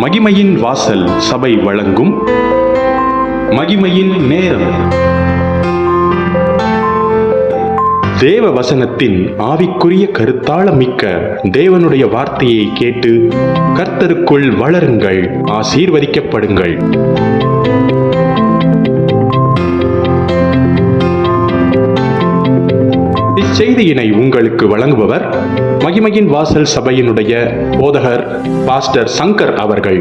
மகிமையின் வாசல் சபை வழங்கும் மகிமையின் நேரம். தேவ வசனத்தின் ஆவிக்குரிய கருத்தாளமிக்க தேவனுடைய வார்த்தையை கேட்டு கர்த்தருக்குள் வளருங்கள், ஆசீர்வதிக்கப்படுங்கள். இச்செய்தியினை உங்களுக்கு வழங்குபவர் மகிமையின் வாசல் சபையினுடைய போதகர் பாஸ்டர் சங்கர் அவர்கள்.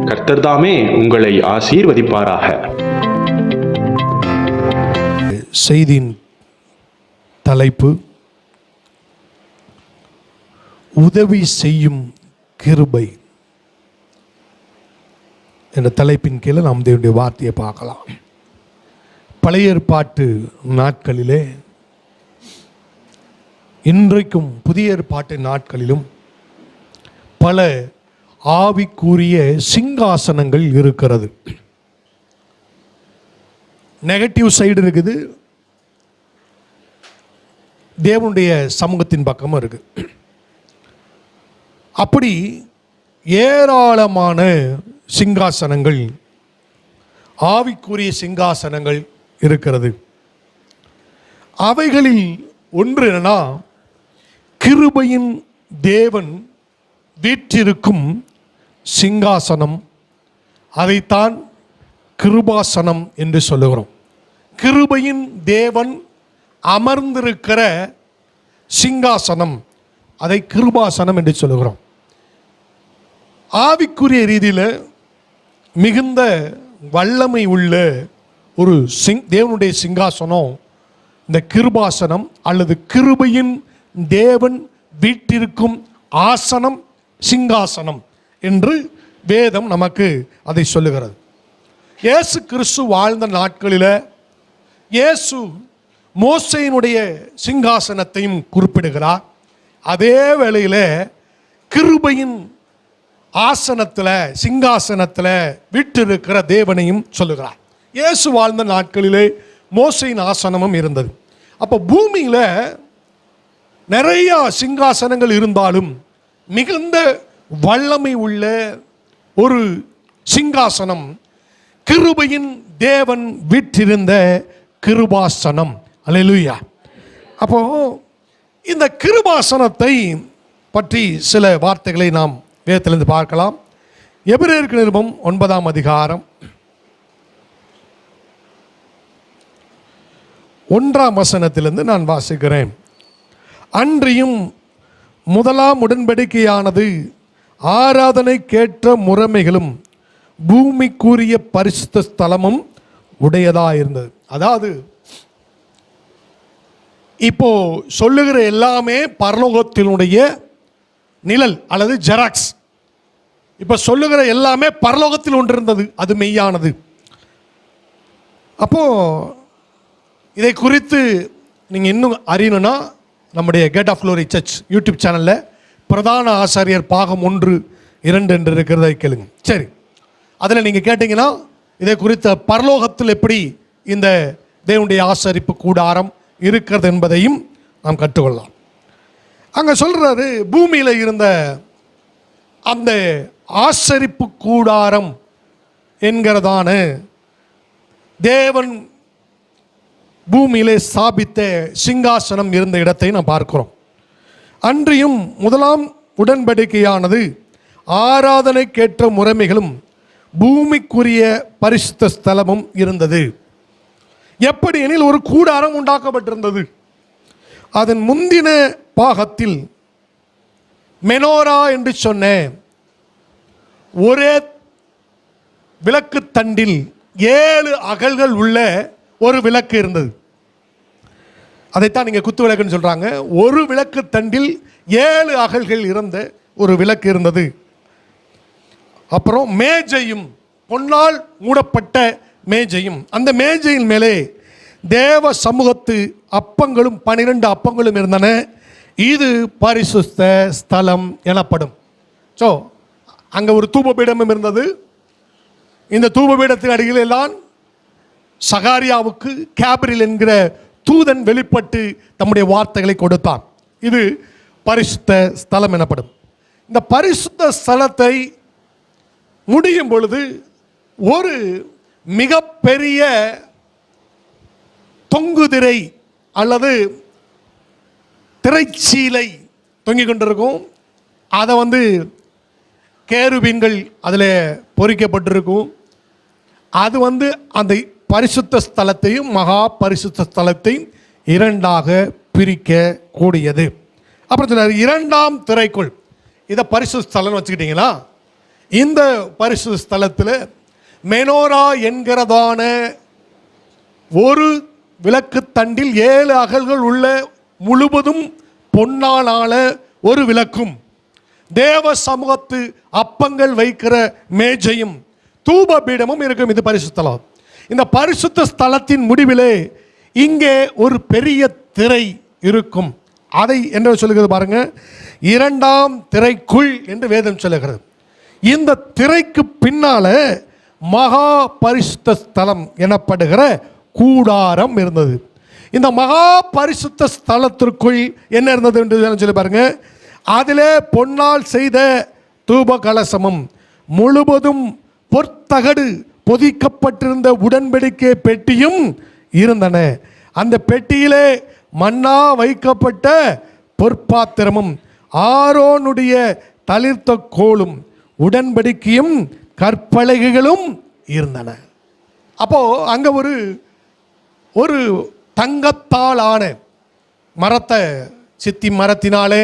கர்த்தர்தாமே உங்களை ஆசீர்வதிப்பாராக. செய்தியின் தலைப்பு உதவி செய்யும் கிருபை என்ற தலைப்பின் கீழே நாம் தேவனுடைய வார்த்தையை பார்க்கலாம். பழைய ஏற்பாட்டு நாட்களிலே, இன்றைக்கும் புதிய ஏற்பாட்டு நாட்களிலும் பல ஆவிக்குரிய சிங்காசனங்கள் இருக்கிறது. நெகட்டிவ் சைடு இருக்குது, தேவனுடைய சமூகத்தின் பக்கமும் இருக்கு. அப்படி ஏராளமான சிங்காசனங்கள், ஆவிக்குரிய சிங்காசனங்கள் இருக்கிறது. அவைகளில் ஒன்று என்னன்னா, கிருபையின் தேவன் வீற்றிருக்கும் சிங்காசனம். அதைத்தான் கிருபாசனம் என்று சொல்லுகிறோம். கிருபையின் தேவன் அமர்ந்திருக்கிற சிங்காசனம், அதை கிருபாசனம் என்று சொல்லுகிறோம். ஆவிக்குரிய ரீதியில் மிகுந்த வல்லமை உள்ள ஒரு தேவனுடைய சிங்காசனம் இந்த கிருபாசனம் அல்லது கிருபையின் தேவன் வீட்டிற்கும் ஆசனம், சிங்காசனம் என்று வேதம் நமக்கு அதை சொல்லுகிறது. இயேசு கிறிஸ்து வாழ்ந்த நாட்களில் இயேசு மோசேயினுடைய சிங்காசனத்தையும் குறிப்பிடுகிறார். அதே வேளையில் கிருபையின் ஆசனத்தில், சிங்காசனத்தில் வீற்றிருக்கிற தேவனையும் சொல்லுகிறார். இயேசு வாழ்ந்த நாட்களிலே மோசேயின் ஆசனமும் இருந்தது. அப்போ பூமியில் நிறைய சிங்காசனங்கள் இருந்தாலும் மிகுந்த வல்லமை உள்ள ஒரு சிங்காசனம் கிருபையின் தேவன் வீற்றிருந்த கிருபாசனம். அல்லேலூயா. அப்போ இந்த கிருபாசனத்தை பற்றி சில வார்த்தைகளை நாம் வேதத்திலிருந்து பார்க்கலாம். எபிரேயருக்கு நிருபம் 9ஆம் அதிகாரம் 1ஆம் வசனத்திலிருந்து நான் வாசிக்கிறேன். அன்றியும் முதலாம் உடன்படிக்கையானது ஆராதனைக்கேற்ற முறைமைகளும் பூமிக்குரிய பரிசுத்த ஸ்தலமும் உடையதாயிருந்தது. அதாவது இப்போ சொல்லுகிற எல்லாமே பரலோகத்தினுடைய நிழல் அல்லது ஜெராக்ஸ். இப்போ சொல்லுகிற எல்லாமே பரலோகத்தில் ஒன்று இருந்தது, அது மெய்யானது. அப்போ இதை குறித்து நீங்கள் இன்னும் அறியணும்னா நம்முடைய Gate of Glory Church YouTube சேனலில் பிரதான ஆசாரியர் பாகம் 1, 2 என்று இருக்கிறதை கேளுங்க. சரி, அதில் நீங்கள் கேட்டிங்கன்னா இதை குறித்த பரலோகத்தில் எப்படி இந்த தேவனுடைய ஆசரிப்பு கூடாரம் இருக்கிறது என்பதையும் நாம் கற்றுக்கொள்ளலாம். அங்கே சொல்கிறாரு, பூமியில் இருந்த அந்த ஆசரிப்பு கூடாரம் என்கிறதான தேவன் பூமியிலே ஸ்தாபித்த சிங்காசனம் இருந்த இடத்தை நாம் பார்க்கிறோம். அன்றியும் முதலாம் உடன்படிக்கையானது ஆராதனைக்கேற்ற முறைமைகளும் பூமிக்குரிய பரிசுத்த ஸ்தலமும் இருந்தது. எப்படி எனில் ஒரு கூடாரம் உண்டாக்கப்பட்டிருந்தது. அதன் முந்தின பாகத்தில் மெனோரா என்று சொன்ன ஒரே விளக்கு தண்டில் 7 அகல்கள் உள்ள ஒரு விளக்கு இருந்தது. அதைத்தான் நீங்கள் குத்து விளக்குன்னு சொல்கிறாங்க. ஒரு விளக்கு தண்டில் 7 அகல்கள் இருந்த ஒரு விளக்கு இருந்தது. அப்புறம் மேஜையும், பொன்னால் மூடப்பட்ட மேஜையும், அந்த மேஜையின் மேலே தேவ சமூகத்து அப்பங்களும் 12 அப்பங்களும் இருந்தன. இது பரிசுத்த ஸ்தலம் எனப்படும். ஸோ அங்கே ஒரு தூபபீடமும் இருந்தது. இந்த தூபபீடத்தின் அடியில் எல்லாம் சகாரியாவுக்கு கேப்ரியல் என்கிற தூதன் வெளிப்பட்டு தம்முடைய வார்த்தைகளை கொடுத்தான். இது பரிசுத்த ஸ்தலம் எனப்படும். இந்த பரிசுத்த ஸ்தலத்தை முடியும் பொழுது ஒரு மிகப்பெரிய தொங்குதிரை அல்லது திரைச்சீலை தொங்கிக் கொண்டிருக்கும். அதை கேருபீன்கள் அதில் பொறிக்கப்பட்டிருக்கும். அது அந்த பரிசுத்த ஸ்தலத்தையும் மகா பரிசுத்த ஸ்தலத்தையும் இரண்டாக பிரிக்க கூடியது. அப்புறம் சொன்னார், இரண்டாம் திரைக்குள் இதை பரிசுத்த ஸ்தலம்னு வச்சுக்கிட்டீங்களா, இந்த பரிசுத்த ஸ்தலத்தில் மெனோரா என்கிறதான ஒரு விளக்கு தண்டில் 7 அகல்கள் உள்ள முழுவதும் பொன்னாலான ஒரு விளக்கும், தேவ சமூகத்து அப்பங்கள் வைக்கிற மேஜையும் தூப பீடமும் இருக்கும். இது பரிசுத்தலம். இந்த பரிசுத்த ஸ்தலத்தின் முடிவிலே இங்கே ஒரு பெரிய திரை இருக்கும். அதை என்ன சொல்லுகிறது பாருங்க, இரண்டாம் திரைக்குள் என்று வேதம் சொல்லுகிறது. இந்த திரைக்கு பின்னால மகா பரிசுத்த ஸ்தலம் எனப்படுகிற கூடாரம் இருந்தது. இந்த மகா பரிசுத்த ஸ்தலத்திற்குள் என்ன இருந்தது என்று சொல்லி பாருங்க, அதிலே பொன்னால் செய்த தூப கலசமும் முழுவதும் பொற்தகடு பொதிக்கப்பட்டிருந்த உடன்படிக்கை பெட்டியும் இருந்தன. அந்த பெட்டியிலே மன்னா வைக்கப்பட்ட பொற்பாத்திரமும் ஆரோனுடைய தளிர்த்த கோலும் உடன்படிக்கையும் கற்பலகைகளும் இருந்தன. அப்போ அங்க ஒரு தங்கத்தாலான மரத்தை சித்தி மரத்தினாலே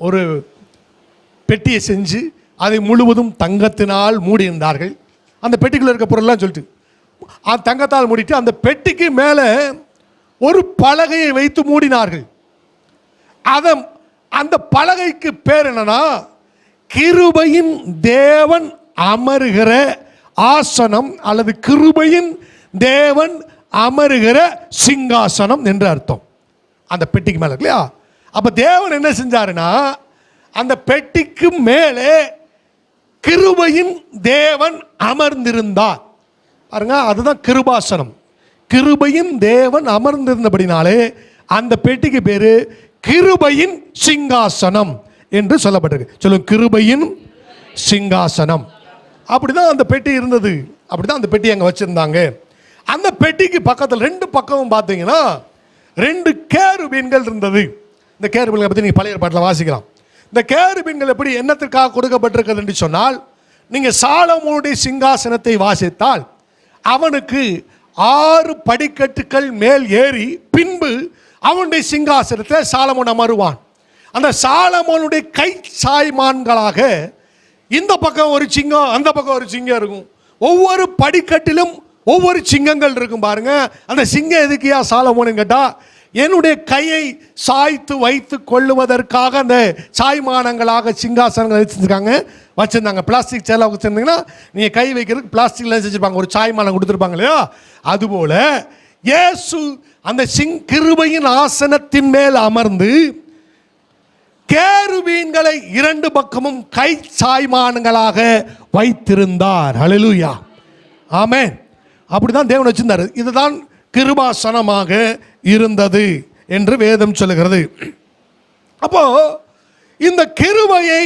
ஒரு பெட்டியை செஞ்சு அதை முழுவதும் தங்கத்தினால் மூடியிருந்தார்கள். அந்த பெட்டிக்குள்ள இருக்க பொருள்லாம் சொல்லிட்டு அந்த தங்கத்தால் மூடிட்டு அந்த பெட்டிக்கு மேலே ஒரு பலகையை வைத்து மூடினார்கள். அந்த பலகைக்கு பேர் என்னன்னா, கிருபையின் தேவன் அமருகிற ஆசனம் அல்லது கிருபையின் தேவன் அமருகிற சிங்காசனம் என்று அர்த்தம். அந்த பெட்டிக்கு மேலே இல்லையா? அப்ப தேவன் என்ன செஞ்சாருன்னா, அந்த பெட்டிக்கு மேலே கிருபையின் தேவன் அமர்ந்திருந்தார் பாருங்க. அதுதான் கிருபாசனம். கிருபையின் தேவன் அமர்ந்திருந்தபடினாலே அந்த பெட்டிக்கு பேரு கிருபையின் சிங்காசனம் என்று சொல்லப்பட்டிருக்கு. சொல்லுங்க, கிருபையின் சிங்காசனம். அப்படிதான் அந்த பெட்டி இருந்தது. அப்படிதான் அந்த பெட்டி அங்கே வச்சிருந்தாங்க. அந்த பெட்டிக்கு பக்கத்தில் 2 பக்கமும் பார்த்தீங்கன்னா 2 கேருபீன்கள் இருந்தது. இந்த கேருபீன்களை பற்றி நீங்கள் பழைய ஏற்பாட்டில் வாசிக்கலாம். இந்த கேருபீன்கள் எப்படி என்னத்திற்காக கொடுக்கப்பட்டிருக்கிறது என்று சொன்னால், நீங்கள் சாலமோனுடைய சிங்காசனத்தை வாசித்தால் அவனுக்கு 6 படிக்கட்டுகள் மேல் ஏறி பின்பு அவனுடைய சிங்காசனத்தில் சாலமோன் அமருவான். அந்த சாலமோனுடைய கை சாய்மான்களாக இந்த பக்கம் ஒரு சிங்கம், அந்த பக்கம் ஒரு சிங்கம் இருக்கும். ஒவ்வொரு படிக்கட்டிலும் ஒவ்வொரு சிங்கங்கள் இருக்கும் பாருங்க. அந்த சிங்கம் எதுக்கியா சாலமோன்னு கேட்டா, என்னுடைய கையை சாய்த்து வைத்து கொள்ளுவதற்காக அந்த சாய்மானங்களாக சிங்காசனங்கள் வச்சிருந்தாங்க. பிளாஸ்டிக் சேலை வச்சிருந்தீங்கன்னா நீங்கள் கை வைக்கிறதுக்கு பிளாஸ்டிக்ல செஞ்சிருப்பாங்க, ஒரு சாய்மானம் கொடுத்துருப்பாங்க இல்லையா? அதுபோல இயேசு அந்த கிருபையின் ஆசனத்தின் மேல் அமர்ந்து கேருபீன்களை 2 பக்கமும் கை சாய்மானங்களாக வைத்திருந்தார். ஹல்லேலூயா, ஆமென். அப்படிதான் தேவன் வச்சிருந்தார். இதுதான் கிருபாசனமாக இருந்தது என்று வேதம் சொல்லுகிறது. அப்போ இந்த கிருபையை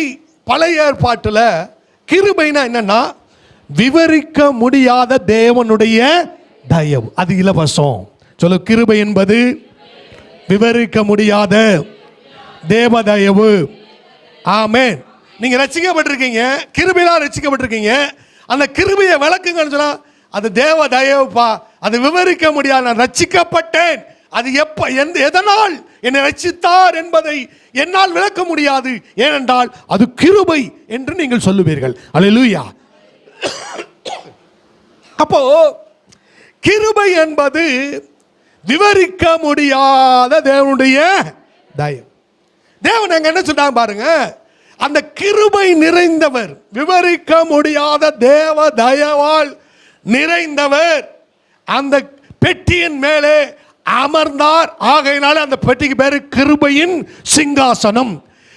பழைய ஏற்பாட்டில் கிருபைனா என்னன்னா, விவரிக்க முடியாத தேவனுடைய தயவு, அது இலவசம். சொல்லு, கிருபை என்பது விவரிக்க முடியாத தேவ தயவு. ஆமென். நீங்க ரட்சிக்கப்பட்டிருக்கீங்க, கிருபையால் ரட்சிக்கப்பட்டிருக்கீங்க. அந்த கிருபையை விளக்குங்கன்னு சொன்னா, அது தேவ தயவுப்பா, அது விவரிக்க முடியாது. நான் ரட்சிக்கப்பட்டேன், அது எதனால் என்னை ரட்சித்தார் என்பதை என்னால் விளக்க முடியாது. ஏனென்றால் அது கிருபை என்று நீங்கள் சொல்லுவீர்கள். அல்லேலூயா. அப்போ கிருபை என்பது விவரிக்க முடியாத தேவனுடைய தயவு. தேவன் அங்க என்ன சொன்னாங்க பாருங்க, அந்த கிருபை நிறைந்தவர், விவரிக்க முடியாத தேவ தயவால் நிறைந்தவர் அந்த பெட்டியின் மேலே அமர்ந்தார். ஆகையினால அந்த பெட்டிக்கு பேரு கிருபையின் சிங்காசனம்.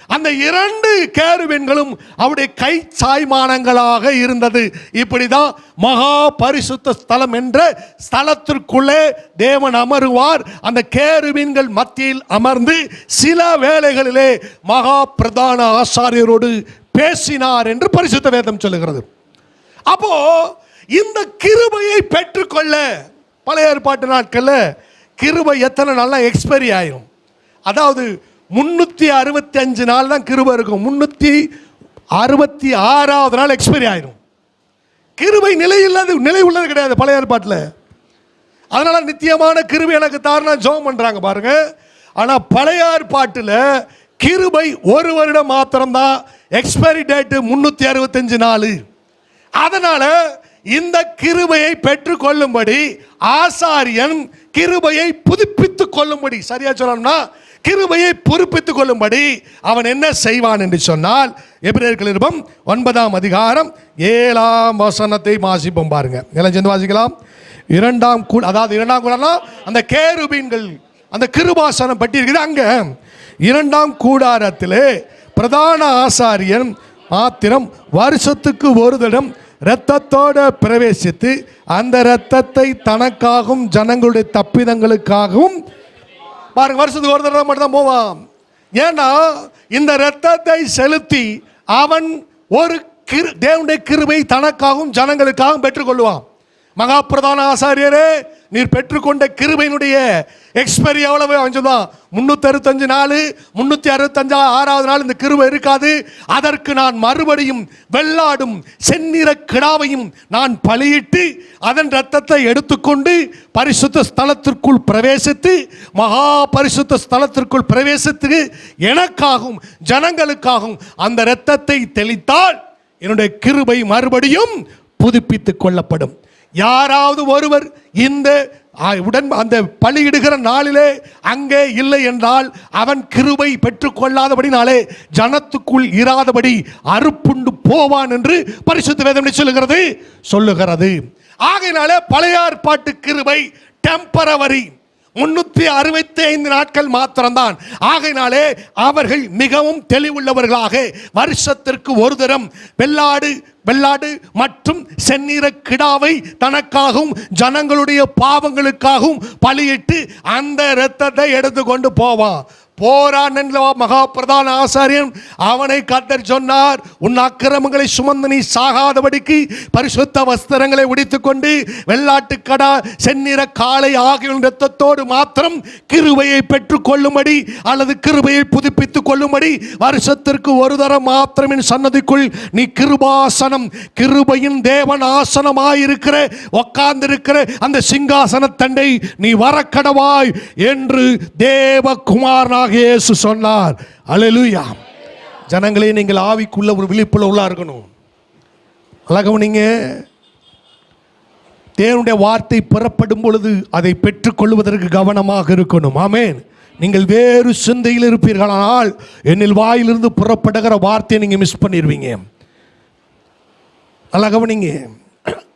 அந்த 2 கேருபீன்களும் அவருடைய கை சாய்மானங்களாக இருந்தது. இப்படிதான் மகா பரிசுத்த ஸ்தலம் என்ற ஸ்தலத்திற்குள்ளே தேவன் அமருவார். அந்த கேருபீன்கள் மத்தியில் அமர்ந்து சில வேளைகளிலே மகா பிரதான ஆசாரியரோடு பேசினார் என்று பரிசுத்த வேதம் சொல்லுகிறது. அப்போ இந்த கிருபையை பெற்றுக்கொள்ள பழைய ஏற்பாட்டு நாட்கள்ல கிருபை எத்தனை நாள்னா எக்ஸ்பைரி ஆயிரும். அதாவது 365 நாள் தான் கிருபை இருக்கும். 366வது நாள் எக்ஸ்பைரி ஆயிரும். கிருபை நிலை உள்ளது கிடையாது பழைய ஏற்பாட்டில். அதனால நித்தியமான கிருபை எனக்கு தாரணம் ஜெபம் பண்றாங்க பாருங்க. ஆனா பழைய ஏற்பாட்டில் கிருபை ஒரு வருடம் மாத்திரம்தான், எக்ஸ்பைரி டேட் 365 நாள். அதனால இந்த கிருபையை பெற்றுக் கொள்ளும்படி ஆசாரியன் கிருபையை புதுப்பித்துக் கொள்ளும்படி, சரியா சொல்லணும்னா கிருபையை புதுப்பித்துக் கொள்ளும்படி அவன் என்ன செய்வான் என்று சொன்னால், எபிரேயர் நிருபம் 9ஆம் அதிகாரம் 7ஆம் வசனத்தை வாசிப்போம் பாருங்க. எல்லாம் சேர்ந்து வாசிக்கலாம். இரண்டாம் கூடாரம்னா அந்த கேருபீன்கள், அந்த கிருபாசனம் பற்றி இருக்குது. அங்க இரண்டாம் கூடாரத்திலே பிரதான ஆசாரியன் மாத்திரம் வருஷத்துக்கு ஒரு தடம் இரத்தத்தோடு பிரவேசித்து அந்த இரத்தத்தை தனக்காகவும் ஜனங்களுடைய தப்பிதங்களுக்காகவும் பாருங்க, வருஷத்துக்கு ஒரு தடவை மட்டும் தான் போவான். ஏன்னா இந்த இரத்தத்தை செலுத்தி அவன் ஒரு தேவனுடைய கிருபை தனக்காகவும் ஜனங்களுக்காகவும் பெற்றுக்கொள்வான். மகா பிரதான ஆசாரியரே, நீர் பெற்றுக்கொண்ட கிருபையினுடைய எக்ஸ்பைரி எவ்வளவு? அவன் சொல்லுவான் 365 நாள், 366வது நாள் இந்த கிருபை இருக்காது. அதற்கு நான் மறுபடியும் வெள்ளாடும் செந்நிற கிடாவையும் நான் பலியிட்டு அதன் இரத்தத்தை எடுத்துக்கொண்டு பரிசுத்த ஸ்தலத்திற்குள் பிரவேசித்து, மகா பரிசுத்த ஸ்தலத்திற்குள் பிரவேசித்து எனக்காகவும் ஜனங்களுக்காகவும் அந்த இரத்தத்தை தெளித்தால் என்னுடைய கிருபை மறுபடியும் புதுப்பித்துக் கொள்ளப்படும். யாராவது ஒருவர் இந்த அந்த பலியிடுகிற நாளிலே அங்கே இல்லை என்றால் அவன் கிருபை பெற்றுக்கொள்ளாதபடினாலே ஜனத்துக்குள் இராதபடி அறுப்புண்டு போவான் என்று பரிசுத்த வேதம் சொல்லுகிறது. ஆகையினாலே பழைய ஏற்பாட்டு கிருபை டெம்பரவரி, 365 நாட்கள் மாத்திரம்தான். ஆகையினாலே அவர்கள் மிகவும் தெளிவுள்ளவர்களாக வருஷத்திற்கு ஒரு தரம் வெள்ளாடு மற்றும் செந்நிற கிடாவை தனக்காகவும் ஜனங்களுடைய பாவங்களுக்காகவும் பலியிட்டு அந்த இரத்தத்தை எடுத்துக்கொண்டு போவான். போரான் மகா பிரதான ஆசாரியன் அவனை கர்த்தர் சொன்னார், உன் அக்கிரமங்களை சுமந்து நீ சாகாதபடிக்கு பரிசுத்த வஸ்திரங்களை உடித்துக்கொண்டு வெள்ளாட்டு கடா செந்நிற காளை ஆகிய இரத்தத்தோடு மாத்திரம் கிருபையை பெற்றுக் கொள்ளும்படி அல்லது கிருபையை புதுப்பித்துக் கொள்ளும்படி வருஷத்திற்கு ஒரு தரம் மாத்திரம் என் சன்னதிக்குள் நீ கிருபாசனம், கிருபையின் தேவன் ஆசனமாயிருக்கிற உட்கார்ந்திருக்கிற அந்த சிங்காசன தண்டை நீ வரக்கடவாய் என்று தேவகுமாரனாக இயேசு சொன்னார். அல்லேலூயா. ஜனங்களே, நீங்கள் ஆவிக்குள்ள ஒரு விழிப்புல உள்ளா இருக்கணும். அழகவனிங்க, தேவனுடைய வார்த்தை புறப்படும் பொழுது அதை பெற்றுக்கொள்வதற்கு கவனமாக இருக்கணும். ஆமென். நீங்கள் வேறு சிந்தையில் இருப்பீர்களானால் என்னில் வாயிலிருந்து புறப்படுகிற வார்த்தையை நீங்க மிஸ் பண்ணிடுவீங்க. அழகவனிங்க,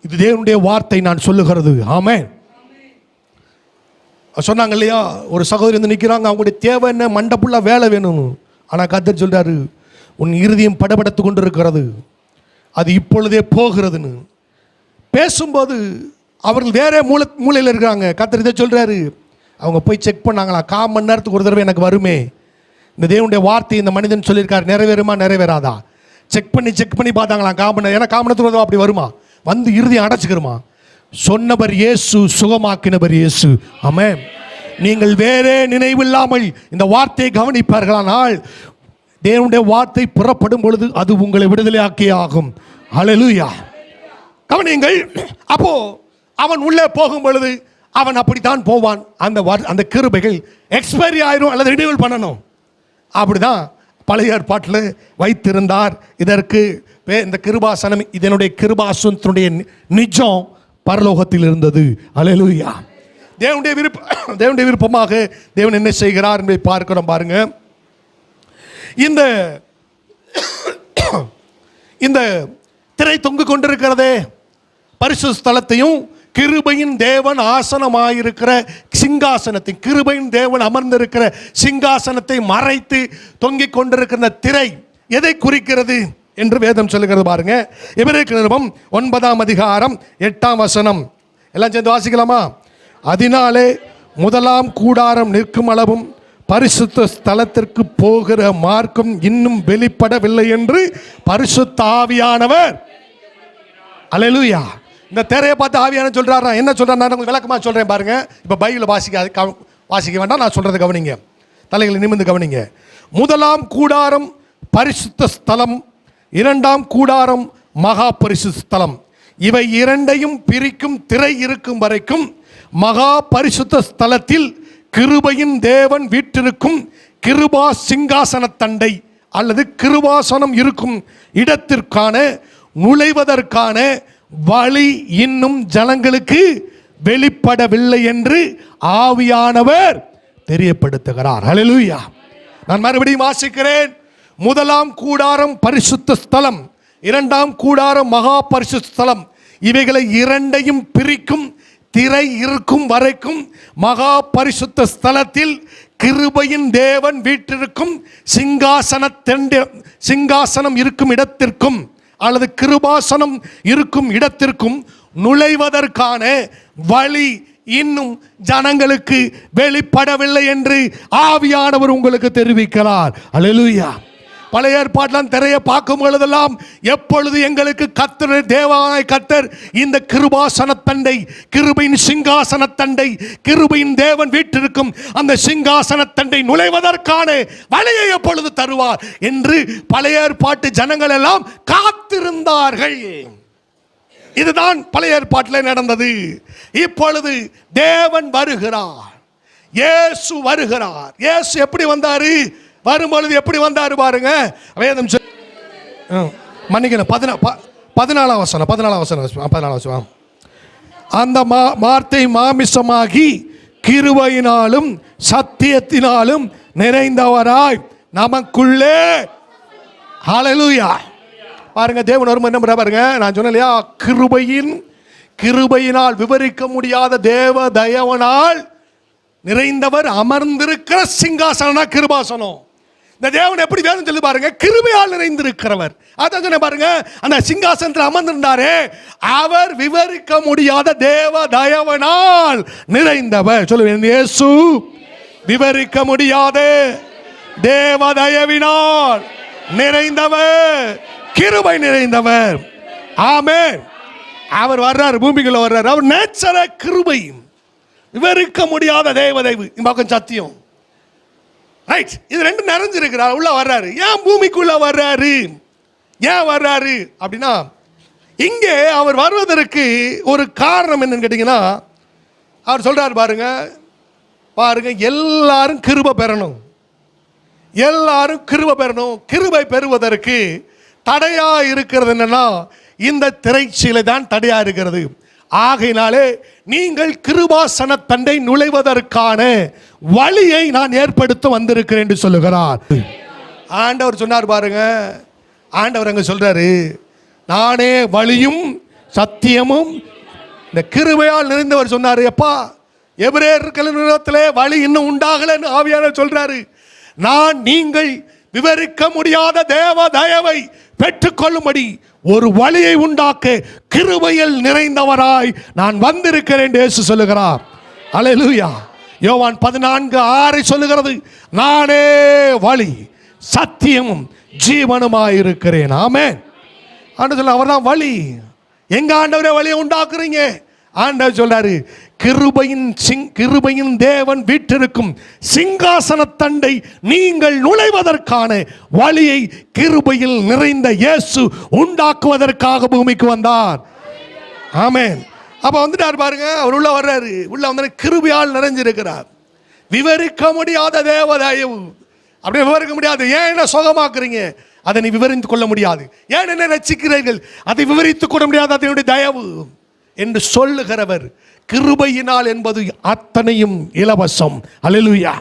இது தேவனுடைய வார்த்தை நான் சொல்லுகிறது. ஆமென். சொன்னாங்க இல்லையா, ஒரு சகோதரி வந்து நிற்கிறாங்க, அவங்களுடைய தேவை என்ன, மண்டபுள்ள வேலை வேணும். ஆனால் கர்த்தர் சொல்றாரு, உன் இருதயம் படபடத்து கொண்டு இருக்கிறது, அது இப்பொழுதே போகிறதுன்னு பேசும்போது அவர்கள் வேற மூலையில் இருக்கிறாங்க. கர்த்தர் இதை சொல்றாரு. அவங்க போய் செக் பண்ணாங்களா, 1/4 மணி நேரத்துக்கு ஒரு தடவை எனக்கு வருமே இந்த தேவனுடைய வார்த்தை இந்த மனிதன் சொல்லியிருக்காரு, நிறைவேறுமா நிறைவேறாதா செக் பண்ணி பார்த்தாங்களாம். 1/4 மணி நேரம், ஏன்னா 1/4 மணி நேரத்துக்கு அப்படி வருமா, வந்து இருதயம் அடைச்சிக்கிறோமா. சொன்னவர் இயேசு, சுகமாக்கினவர் இயேசு. ஆமென். நீங்கள் வேறே நினைவில்லாமல் இந்த வார்த்தையை கவனிப்பார்களானால் தேவனுடைய வார்த்தை புறப்படும் பொழுது அது உங்களை விடுதலையாக்கி ஆகும். ஹல்லேலூயா. கவனியுங்கள். அப்போ அவன் உள்ளே போகும் பொழுது அவன் அப்படித்தான் போவான். அந்த கிருபைகள் எக்ஸ்பைரி ஆயிரும் அல்லது ரினியூவல் பண்ணணும். அப்படிதான் பழைய ஏற்பாட்டில் வைத்திருந்தார். இதற்கு இந்த கிருபாசனம், இதனுடைய கிருபாசனத்தினுடைய நிஜம் பரலோகத்தில் இருந்தது. அல்லேலூயா. தேவனுடைய விருப்பமாக தேவன் என்ன செய்கிறார் என்பதை பார்க்கிறோம். பாருங்க, இந்த திரை தொங்கு கொண்டிருக்கிறதே பரிசுத்த ஸ்தலத்தையும் கிருபையின் தேவன் ஆசனமாயிருக்கிற சிங்காசனத்தை, கிருபையின் தேவன் அமர்ந்திருக்கிற சிங்காசனத்தை மறைத்து தொங்கிக் கொண்டிருக்கிற திரை எதை குறிக்கிறது என்று வேதம் சொல்லுகிறது. பாருங்க, எபிரேயர் நிருபம் 9ஆம் அதிகாரம் 8ஆம் வசனம். எல்லாம் சேர்ந்து வாசிக்கலாமா? அதனாலே முதலாம் கூடாரம் நிற்கும் அளவும் பரிசுத்த ஸ்தலத்திற்கு போகிற மார்க்கம் இன்னும் வெளிப்படவில்லை என்று பரிசுத்த ஆவியானவர், அல்லேலூயா. இந்த திரையை பார்த்து ஆவியானவர் சொல்றாரா? என்ன சொல்றாரு? நான் உங்களுக்கு விளக்கமா சொல்றேன் பாருங்க. இப்ப பைபிளை வாசிக்க வேண்டாம், நான் சொல்றது கவனிங்க. தலைகளை நிமிர்ந்து கவனிங்க. முதலாம் கூடாரம் பரிசுத்த ஸ்தலம், இரண்டாம் கூடாரம் மகா பரிசுத்த ஸ்தலம். இவை இரண்டையும் பிரிக்கும் திரை இருக்கும் வரைக்கும் மகா பரிசுத்த ஸ்தலத்தில் கிருபையின் தேவன் வீற்றிருக்கும் கிருபா சிங்காசனத்தண்டை அல்லது கிருபாசனம் இருக்கும் இடத்திற்கான நுழைவதற்கான வழி இன்னும் ஜனங்களுக்கு வெளிப்படவில்லை என்று ஆவியானவர் தெரியப்படுத்துகிறார். ஹல்லேலூயா. நான் மறுபடியும் வாசிக்கிறேன். முதலாம் கூடாரம் பரிசுத்த ஸ்தலம், இரண்டாம் கூடாரம் மகா பரிசுத்த ஸ்தலம். இவைகளை இரண்டையும் பிரிக்கும் திரை இருக்கும் வரைக்கும் மகா பரிசுத்த ஸ்தலத்தில் கிருபையின் தேவன் வீற்றிருக்கும் சிங்காசனம் இருக்கும் இடத்திற்கும் அல்லது கிருபாசனம் இருக்கும் இடத்திற்கும் நுழைவதற்கான வழி இன்னும் ஜனங்களுக்கு வெளிப்படவில்லை என்று ஆவியானவர் உங்களுக்கு தெரிவிக்கிறார். அல்லேலூயா. பழைய ஏற்பாட்டில் திரையை பார்க்கும் பொழுதெல்லாம் எப்பொழுது எங்களுக்கு கர்த்தர், தேவாய கர்த்தர் இந்த கிருபாசனத்தண்டை, கிருபையின் சிங்காசனத்தண்டை, கிருபையின் தேவன் வீற்றிருக்கும் அந்த சிங்காசனத்தண்டை நுழைவதற்கான வழியை எப்பொழுது தருவார் என்று பழைய ஏற்பாட்டு ஜனங்கள் எல்லாம் காத்திருந்தார்கள். இதுதான் பழைய ஏற்பாட்டில் நடந்தது. இப்பொழுது தேவன் வருகிறார், இயேசு வருகிறார். இயேசு எப்படி வந்தாரு? வரும்பொழுது எப்படி வந்தாரு பாருங்க. வேதம் மன்னிக்கணும், 14 வசனம். அந்த வார்த்தை மாமிசமாகி கிருபையினாலும் சத்தியத்தினாலும் நிறைந்தவராய் நமக்குள்ளே, ஹல்லேலூயா. பாருங்க, தேவன் வரும் என்ன பாருங்க. நான் சொன்னேன் இல்லையா, கிருபையினால் விவரிக்க முடியாத தேவ தயவனால் நிறைந்தவர் அமர்ந்திருக்கிற சிங்காசனம் கிருபாசனம். இந்த தேவன் எப்படி வேணும் சொல்லி பாருங்க, கிருபையால் நிறைந்திருக்கிறவர். அதான் சொன்ன பாருங்க, அந்த சிங்காசனத்தில் அமர்ந்திருந்தாரே அவர் விவரிக்க முடியாத தேவ தயவனால் நிறைந்தவர். சொல்லுவேன், இயேசு விவரிக்க முடியாத தேவ தயவினால் நிறைந்தவர், கிருபை நிறைந்தவர். ஆமென். அவர் வர்றார், பூமிக்குள்ள வர்றார். அவர் நேச்சர கிருபை, விவரிக்க முடியாத தேவதைவு, இந்த சத்தியம். ரைட், இது ரெண்டும் நிறைஞ்சிருக்கிறார். உள்ள வர்றாரு. ஏன் பூமிக்குள்ள வர்றாரு? ஏன் வர்றாரு அப்படின்னா, இங்கே அவர் வருவதற்கு ஒரு காரணம் என்னன்னு கேட்டீங்கன்னா, அவர் சொல்றாரு பாருங்க, எல்லாரும் கிருபை பெறணும், எல்லாரும் கிருபை பெறணும். கிருபை பெறுவதற்கு தடையா இருக்கிறது என்னன்னா, இந்த திரைச்சீலை தான் தடையா இருக்கிறது. ஆகையினாலே நீங்கள் கிருபாசனத்தண்டை நுழைவதற்கான வழியை நான் ஏற்படுத்த வந்திருக்கிறேன் என்று சொல்லுகிறார். ஆண்டவர் சொன்னார் பாருங்க. ஆண்டவர் அங்க சொல்றாரு, நானே வழியும் சத்தியமும். இந்த கிருபையால் நிறைந்தவர் சொன்னாரு. எப்பா, எபிரேயர்களிடத்திலே வழி இன்னும் உண்டாகலன்னு ஆவியானவர் சொல்றாரு. நீங்கள் விவரிக்க முடியாத தேவ தயவை பெற்றுக்கொள்ளும்படி ஒரு வழியை உண்டாக்க கிருபையில் நிறைந்தவராய் நான் வந்திருக்கிறேன் என்று இயேசு சொல்லுகிறார். அல்லேலூயா. யோவான் 14:6 சொல்லுகிறது, நானே வழி சத்தியமும் ஜீவனுமாய் இருக்கிறேன். ஆமென். ஆண்டவர் சொல்ல, அவர்தான் வழி. எங்க ஆண்டவரே வழியை உண்டாக்குறீங்க? ஆண்டவர் சொல்றாரு, கிருபையின் தேவன் வீற்றிருக்கும் சிங்காசனத்தண்டை நீங்கள் நுழைவதற்கான வழியை கிருபையில் நிறைந்த இயேசு உண்டாக்குவதற்காக பூமிக்கு வந்தார். ஆமென். அப்ப வந்துட்டார் பாருங்க. அவர் உள்ள வர்றாரு. உள்ள வந்து கிருபையால் நிறைஞ்சிருக்கிறார். விவரிக்க முடியாத தேவதயவு. அப்படியே விவரிக்க முடியாது. ஏன் என்ன சுகமாக்குறீங்க? அதை நீ விவரித்து கொள்ள முடியாது. ஏன் என்ன ரட்சிக்கிறீர்கள்? அதை விவரித்துக் கொள்ள முடியாது. அதனுடைய தயவு என்று சொல்லுகிறவர். கிருபையினால் என்பது அத்தனையும் இலவசம். அல்லேலூயா.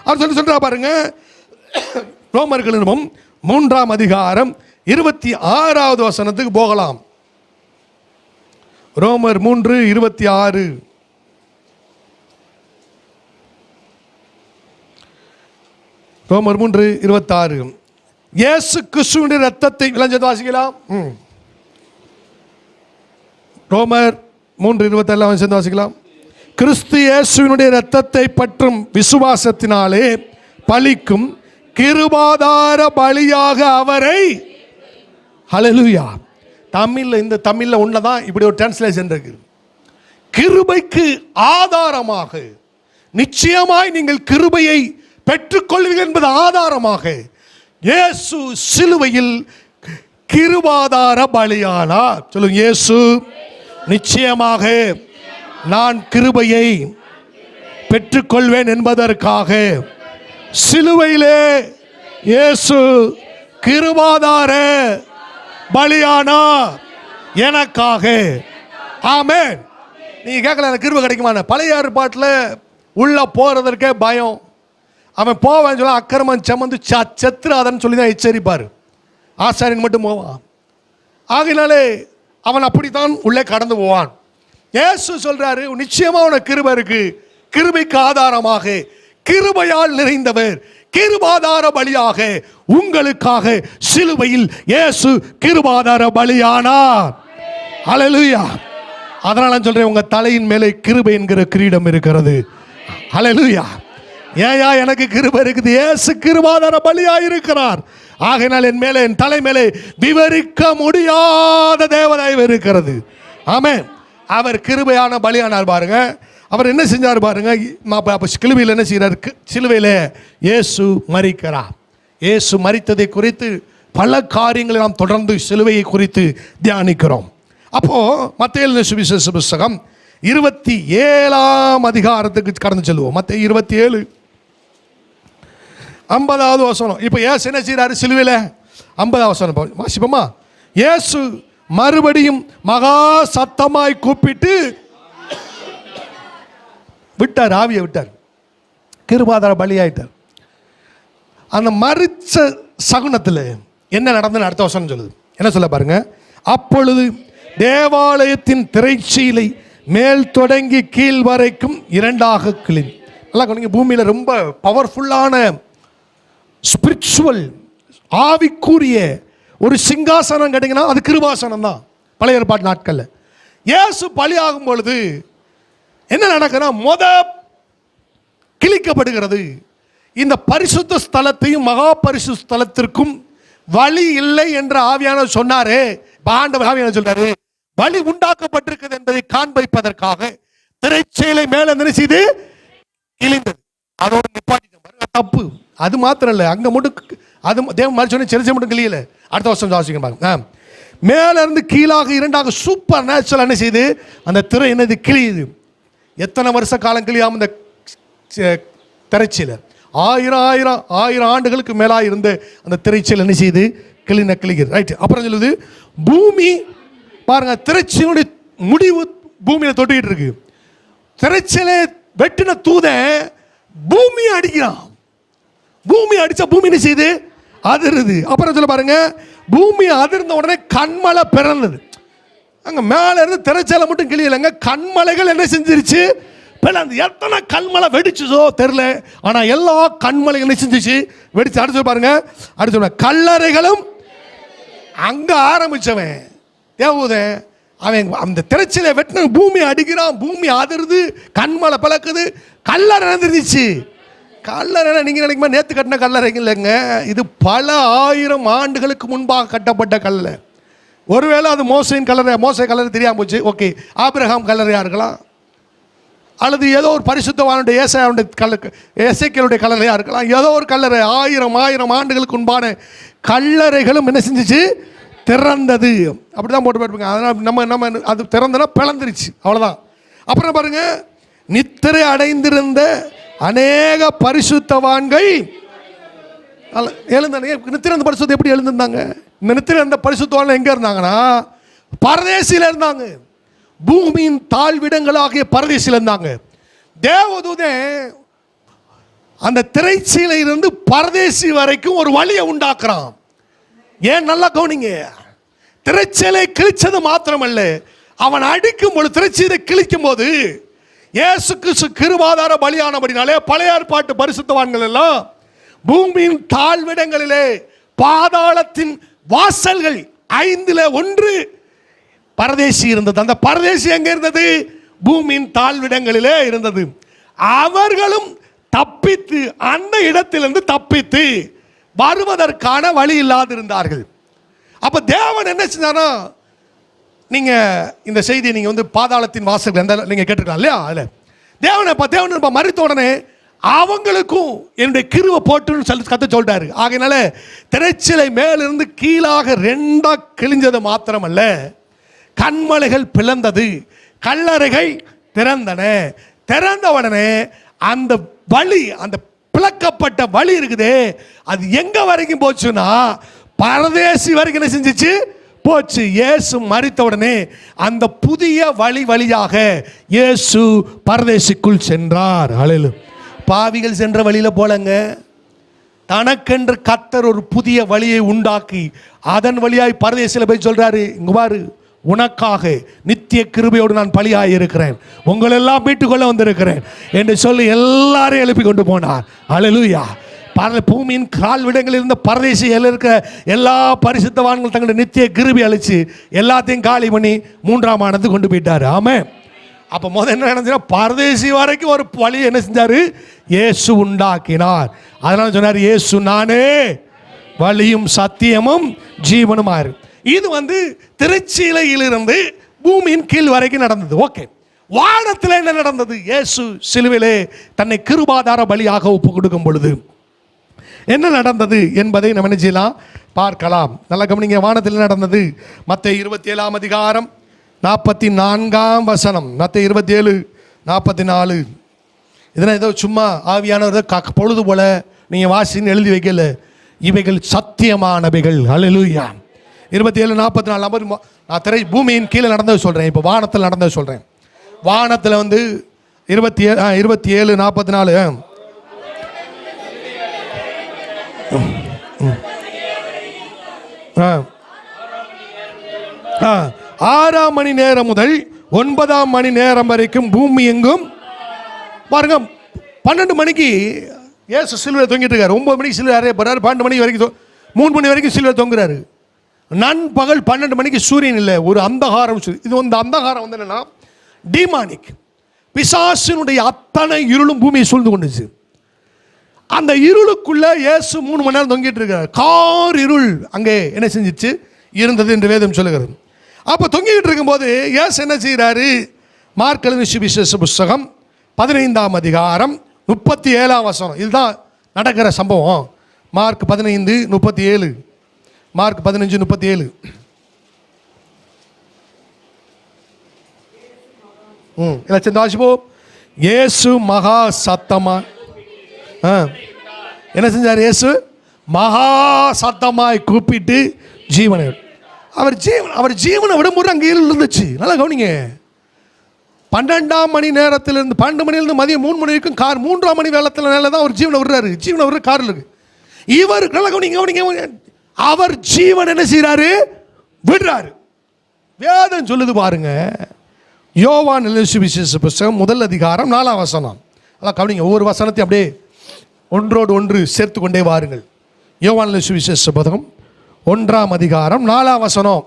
அவர் சொல்றா பாருங்க, ரோமர்களிடமும் 3ஆம் அதிகாரம் 26வது வசனத்துக்கு போகலாம். ரோமர் 3:26. ரோமர் 3:26. இயேசு கிறிஸ்துவின் இரத்தத்தை விளைஞ்சது வாசிக்கலாம். ரோமர் 3:27 சேர்ந்து வாசிக்கலாம். கிறிஸ்து இயேசுவினுடைய இரத்தத்தை பற்றும் விசுவாசத்தினாலே பலிக்கும் கிருபாதார பலியாக அவரை. ஹல்லேலூயா. தமிழ்ல ஒண்ணுதான் இப்படி ஒரு டிரான்ஸ்லேஷன் இருக்கு. கிருபைக்கு ஆதாரமாக, நிச்சயமாய் நீங்கள் கிருபையை பெற்றுக்கொள்வீர்கள் என்பது ஆதாரமாக இயேசு சிலுவையில் கிருபாதார பலியானார். சொல்லுங்க, இயேசு நிச்சயமாக நான் கிருபையை பெற்றுக்கொள்வேன் என்பதற்காக சிலுவையிலே இயேசு கிருபாதார பலியானா எனக்காக. ஆமென். நீங்க கேட்கல எனக்கு கிருபை கிடைக்குமான? பழைய ஏற்பாட்டில் உள்ள போறதற்கே பயம். அவன் போவான்னு சொல்ல அக்கிரமம் சமந்து செத்துறாதன்னு சொல்லி தான் எச்சரிப்பார். ஆசாரியன் மட்டும் போவான். ஆகினாலே அவன் அப்படித்தான் உள்ளே கடந்து போவான். இயேசு சொல்றாரு, நிச்சயமா உனக்கு கிருபை இருக்கு. கிருபைக்கு ஆதாரமாக கிருபையால் நிறைந்தவர் கிருபாதார பலியாக உங்களுக்காக சிலுவையில் இயேசு கிருபாதார பலியானார். ஹல்லேலூயா. அதனால நான் சொல்றேன், உங்க தலையின் மேலே கிருபை என்கிற கிரீடம் இருக்கிறது. ஹல்லேலூயா. ஏயா எனக்கு கிருபை இருக்குது? இயேசு கிருபாதார பலியாய் இருக்கிறார். ஆகையினால் என் மேலே, என் தலை மேலே விவரிக்க முடியாத தேவதயவு இருக்கிறது. ஆமென். அவர் கிருபையான பலியானார். பாருங்க, அவர் என்ன செஞ்சார் பாருங்க. சிலுவையில் என்ன செய்கிறார்? சிலுவையில் இயேசு மரிக்கிறார். இயேசு மரித்ததை குறித்து பல காரியங்களை நாம் தொடர்ந்து சிலுவையை குறித்து தியானிக்கிறோம். அப்போ மத்தேயு சுவிசேஷ புஸ்தகம் 27ஆம் அதிகாரத்துக்கு கடந்து செல்வோம். மத்தேயு 27 50வது வசனம். இப்போ இயேசு என்ன செய்கிறாரு சிலுவையில்? 50வது வசனம் வாசிப்போமா? இயேசு மறுபடியும் மகா சத்தமாய் கூப்பிட்டு விட்டார், ஆவியை விட்டார், கிருபாதார பலியாயிட்டார். அந்த மரிச்ச சகுனத்தில் என்ன நடந்ததுன்னு அடுத்த வசனம் சொல்லுது. என்ன சொல்ல பாருங்க. அப்பொழுது தேவாலயத்தின் திரைச்சீலை மேல் தொடங்கி கீழ் வரைக்கும் இரண்டாக கிழிந்து. நல்லா கவனிங்க. பூமியில் ரொம்ப பவர்ஃபுல்லான ஸ்பிரிச்சுவல் ஆவிக்குரிய ஒரு சிங்காசனம் கேட்டிங்கன்னா அது கிருபாசனம் தான் பழைய ஏற்பாட்டு நாட்களில். இயேசு பலியாகும் பொழுது என்ன நடக்குதுன்னா கிழிக்கப்படுகிறது. இந்த பரிசுத்த ஸ்தலத்தையும் மகா பரிசுத்த ஸ்தலத்திற்கும் வழி இல்லை என்ற ஆவியானவர் சொன்னாரே. ஆண்டவர் ஆவியானவர் சொல்றாரு, வழி உண்டாக்கப்பட்டிருக்கிறது என்பதை காண்பிப்பதற்காக திரைச்சீலை மேல என்ன செய்து கிழிந்தது. அதோட நிப்பாட்டிட்டு தப்பு. அது மாத்திரம் இல்லை, அங்க மட்டும் அது தேவ மாதிரி சொன்ன சிறுசை மட்டும் கிளியல. அடுத்த வருஷம் வாசிக்க மேல இருந்து கீழாக இரண்டாக சூப்பர் நேச்சுரல் என்ன செய்யுது? அந்த திரை என்னது கிழியுது. எத்தனை வருஷ காலம் கிளியாம இந்த திரைச்சீலை 1000 ஆண்டுகளுக்கு மேலாக இருந்த அந்த திரைச்சீலை என்ன செய்யுது? கிழிகிறது. ரைட். அப்புறம் சொல்லுது, பூமி பாருங்க, திரைச்சீலுடைய முடிவு பூமியில தொட்டுக்கிட்டு இருக்கு. திரைச்சீலை வெட்டின தூதன் பூமியை அடிக்கிறான். பூமி அடிச்சா பூமி என்ன செய்யுது? அதிருது. அப்புறம் சொல்ல பாருங்க, பூமி அதிர்ந்த உடனே கண்மலை பிறந்தது. அங்க மேல இருந்து திரைச்சீலை மட்டும் கிளியலைங்க, கண்மலைகள் என்ன செஞ்சிருச்சு? பிளந்து. எத்தனை கண்மலை வெடிச்சதோ தெரியல, ஆனா எல்லா கண்மலைகள் என்ன செஞ்சிச்சு? வெடிச்சு. அடுத்து பாருங்க, அடுத்து கல்லறைகளும் அங்க ஆரம்பிச்சவன் தேவதூதன் அவன் அந்த திரைச்சீலை வெட்டின பூமி அடிக்கிறான், பூமி அதிருது, கண்மலை பிளக்குது, கல்லறை இருந்துச்சு. கல்லறை நீங்க நினைக்குமா நேற்று கட்டின கல்லறை இல்லைங்க, இது பல 1000 ஆண்டுகளுக்கு முன்பாக கட்டப்பட்ட கல்லறை. ஒருவேளை அது மோசையின் கல்லறை, மோசை கல்லறை தெரியாம போச்சு, ஓகே, ஆபிரகாம் கல்லறையா இருக்கலாம், அல்லது ஏதோ ஒரு பரிசுத்தவானுடைய எசேக்கியேலுடைய கல்லறையா இருக்கலாம். ஏதோ ஒரு கல்லறை 1000 ஆண்டுகளுக்கு முன்பான கல்லறைகளும் என்ன செஞ்சிச்சு? திறந்தது. அப்படிதான் போட்டு போயிருப்பாங்க. அதனால் நம்ம அது திறந்தனா பிளந்துருச்சு, அவ்வளோதான். அப்புறம் பாருங்க, நித்திரை அடைந்திருந்த அநேக பரிசுத்தவான்கள் எழுந்தாங்க. நித்திரை அந்த பரிசுத்தம் எப்படி எழுந்திருந்தாங்க? இந்த நித்திரை அந்த பரிசுத்தவான்கள் எங்க இருந்தாங்கன்னா பரதேசில இருந்தாங்க. பூமியின் தாழ்விடங்களாகிய பரதேசில இருந்தாங்க. தேவதூதன் அந்த திரைச்சீலையிலிருந்து பரதேசி வரைக்கும் ஒரு வழியை உண்டாக்குறான். ஏன் நல்லா கவனிங்க, திரைச்சீலை கிழிச்சது மாத்திரமல்ல, அவன் அடிக்கும் பொழுது திரைச்சீலை கிழிக்கும் போது இயேசு கிறிஸ்து கிருபாதார பலியானபடினாலே பழைய ஏற்பாட்டு பரிசுத்தவான்கள் எல்லாம் பூமியின் தாழ்விடங்களிலே பாதாளத்தின் வாசல்கள் 5ல் 1 பரதேசி இருந்தது. அந்த பரதேசி எங்க இருந்தது? பூமியின் தாழ்விடங்களிலே இருந்தது. அவர்களும் தப்பித்து அந்த இடத்திலிருந்து தப்பித்து வருவதற்கான வழி இல்லாதிருந்தார்கள். அப்ப தேவன் என்ன செஞ்சானா, நீங்க இந்த செய்தியை நீங்க வந்து பாதாளத்தின் வாசல் நீங்க கேட்டிருக்கலாம் இல்லையா? அதுல தேவன் மரித்த உடனே அவங்களுக்கும் என்னுடைய கிருவை போட்டுன்னு சொல்லி கத்த சொல்லிட்டாரு. ஆகையினால திரைச்சிலை மேலிருந்து கீழாக ரெண்டா கிழிஞ்சது மாத்திரமல்ல, கண்மலைகள் பிளந்தது, கல்லறைகள் திறந்தன. திறந்த உடனே அந்த வழி, அந்த பிளக்கப்பட்ட வழி இருக்குதே, அது எங்க வரைக்கும் போச்சுன்னா பரதேசி வரைக்கும் என்ன செஞ்சிச்சு போச்சு. இயேசு மரித்த உடனே அந்த புதிய வழியாக இயேசு பரதேசிக்குள் சென்றார். ஹல்லேலூயா. பாவிகள் சென்ற வழியில போலங்க, தனக்கென்று கர்த்தர் ஒரு புதிய வழியை உண்டாக்கி அதன் வழியாய் பரதேசில போய் சொல்றாரு, இங்க பாரு, உனக்காக நித்திய கிருபையோடு நான் பலியாய் இருக்கிறேன், உங்களெல்லாம் மீட்டுக்கொள்ள வந்திருக்கிறேன் என்று சொல்லி எல்லாரையும் எழுப்பி கொண்டு போனார். ஹல்லேலூயா. பூமியின் கால் விடங்களில் இருந்த பரதேசியில் இருக்கிற எல்லா பரிசுத்தவான்கள் தங்களுடைய நித்திய கிருபை அழிச்சு எல்லாத்தையும் காலி பண்ணி மூன்றாம் ஆனது கொண்டு போயிட்டாரு. ஆமென். அப்போ முதல் என்ன நடந்துச்சுன்னா, பரதேசி வரைக்கும் ஒரு வழி என்ன செஞ்சாரு, இயேசு உண்டாக்கினார். அதனால சொன்னார், இயேசு நானே வழியும் சத்தியமும் ஜீவனுமாறு. இது வந்து திருச்சிலையிலிருந்து பூமியின் கீழ் வரைக்கும் நடந்தது. ஓகே, வானத்தில் என்ன நடந்தது? இயேசு சிலுவிலே தன்னை கிருபாதார பலியாக ஒப்பு கொடுக்கும் பொழுது என்ன நடந்தது என்பதை நம்ம என்ன செய்யலாம், பார்க்கலாம். நல்லா கவனிங்க. வானத்தில் நடந்தது மத்தேயு 27 அதிகாரம் 44 வசனம். மத்தேயு 27:44. இதெல்லாம் ஏதோ சும்மா ஆவியானவர் பொழுது போல நீங்கள் வாசின்னு எழுதி வைக்கல, இவைகள் சத்தியமானவைகள். ஹல்லேலூயா. 27:44. நான் பூமியின் கீழே நடந்தது சொல்கிறேன், இப்போ வானத்தில் நடந்தது சொல்கிறேன். வானத்தில் வந்து 27:44. ஆறாம் மணி நேரம் முதல் 9ஆம் மணி நேரம் வரைக்கும் பூமி எங்கும் பாருங்க. 12 மணிக்கு இயேசு சிலுவையில் தொங்கிட்டு இருக்காரு. 9 மணிக்கு சிலுவை போறாரு, 12 மணி வரைக்கும் 3 மணி வரைக்கும் சிலுவையில் தொங்குறாரு. நண்பகல் 12 மணிக்கு சூரியன் இல்லை, ஒரு அந்தகாரம். இது வந்து அந்தகாரம் வந்து என்னன்னா டிமானிக், பிசாசினுடைய அத்தனை இருளும் பூமியை சூழ்ந்து கொண்டுச்சு. அந்த இருளுக்குள்ள இயேசு 3 மணி நேரம் தொங்கிட்டு இருக்காரு. கார் இருள் அங்கே என்ன செஞ்சிச்சு இருந்தது என்று வேதம் சொல்லுகிறது. அப்போ தொங்கிட்டு இருக்கும்போது இயேசு என்ன செய்கிறாரு, மார்க் எழுதின சுவிசேஷ புஸ்தகம் 15ஆம் அதிகாரம் 37ஆம் வசனம். இதுதான் நடக்கிற சம்பவம். மார்க் 15:37. மார்க் 15:37. இல்லை சேர்ந்து வாசிப்போம். இயேசு மகா சத்தமா என்ன செஞ்சார்? இயேசு மகா சத்தமாய் கூப்பிட்டு ஜீவனை, அவர் ஜீவனை விடும்போது அங்கே இருள் இருந்துச்சு. நல்லா கவனிங்க. 12ஆம் மணி நேரத்திலிருந்து 12 மணிலிருந்து மதியம் 3 மணி வரைக்கும் கார், 3ஆம் மணி வேளத்தில் நேரம் தான் அவர் ஜீவனை விடுறாரு. ஜீவனை விடுற காரில் இருக்கு. இவர் நல்லா கவனிங்க, அவர் ஜீவன் என்ன செய்யறாரு, விடுறாரு. வேதம் சொல்லுது பாருங்க. யோவான் எழுதின சுவிசேஷ புஸ்தகம் 1 அதிகாரம் 4ஆம் வசனம். நல்லா கவனிங்க, ஒவ்வொரு வசனத்தையும் அப்படியே ஒன்றோடு ஒன்று சேர்த்து கொண்டே வாருங்கள். யோவான் எழுதின சுவிசேஷ புஸ்தகம் 1ஆம் அதிகாரம் 4ஆம் வசனம்.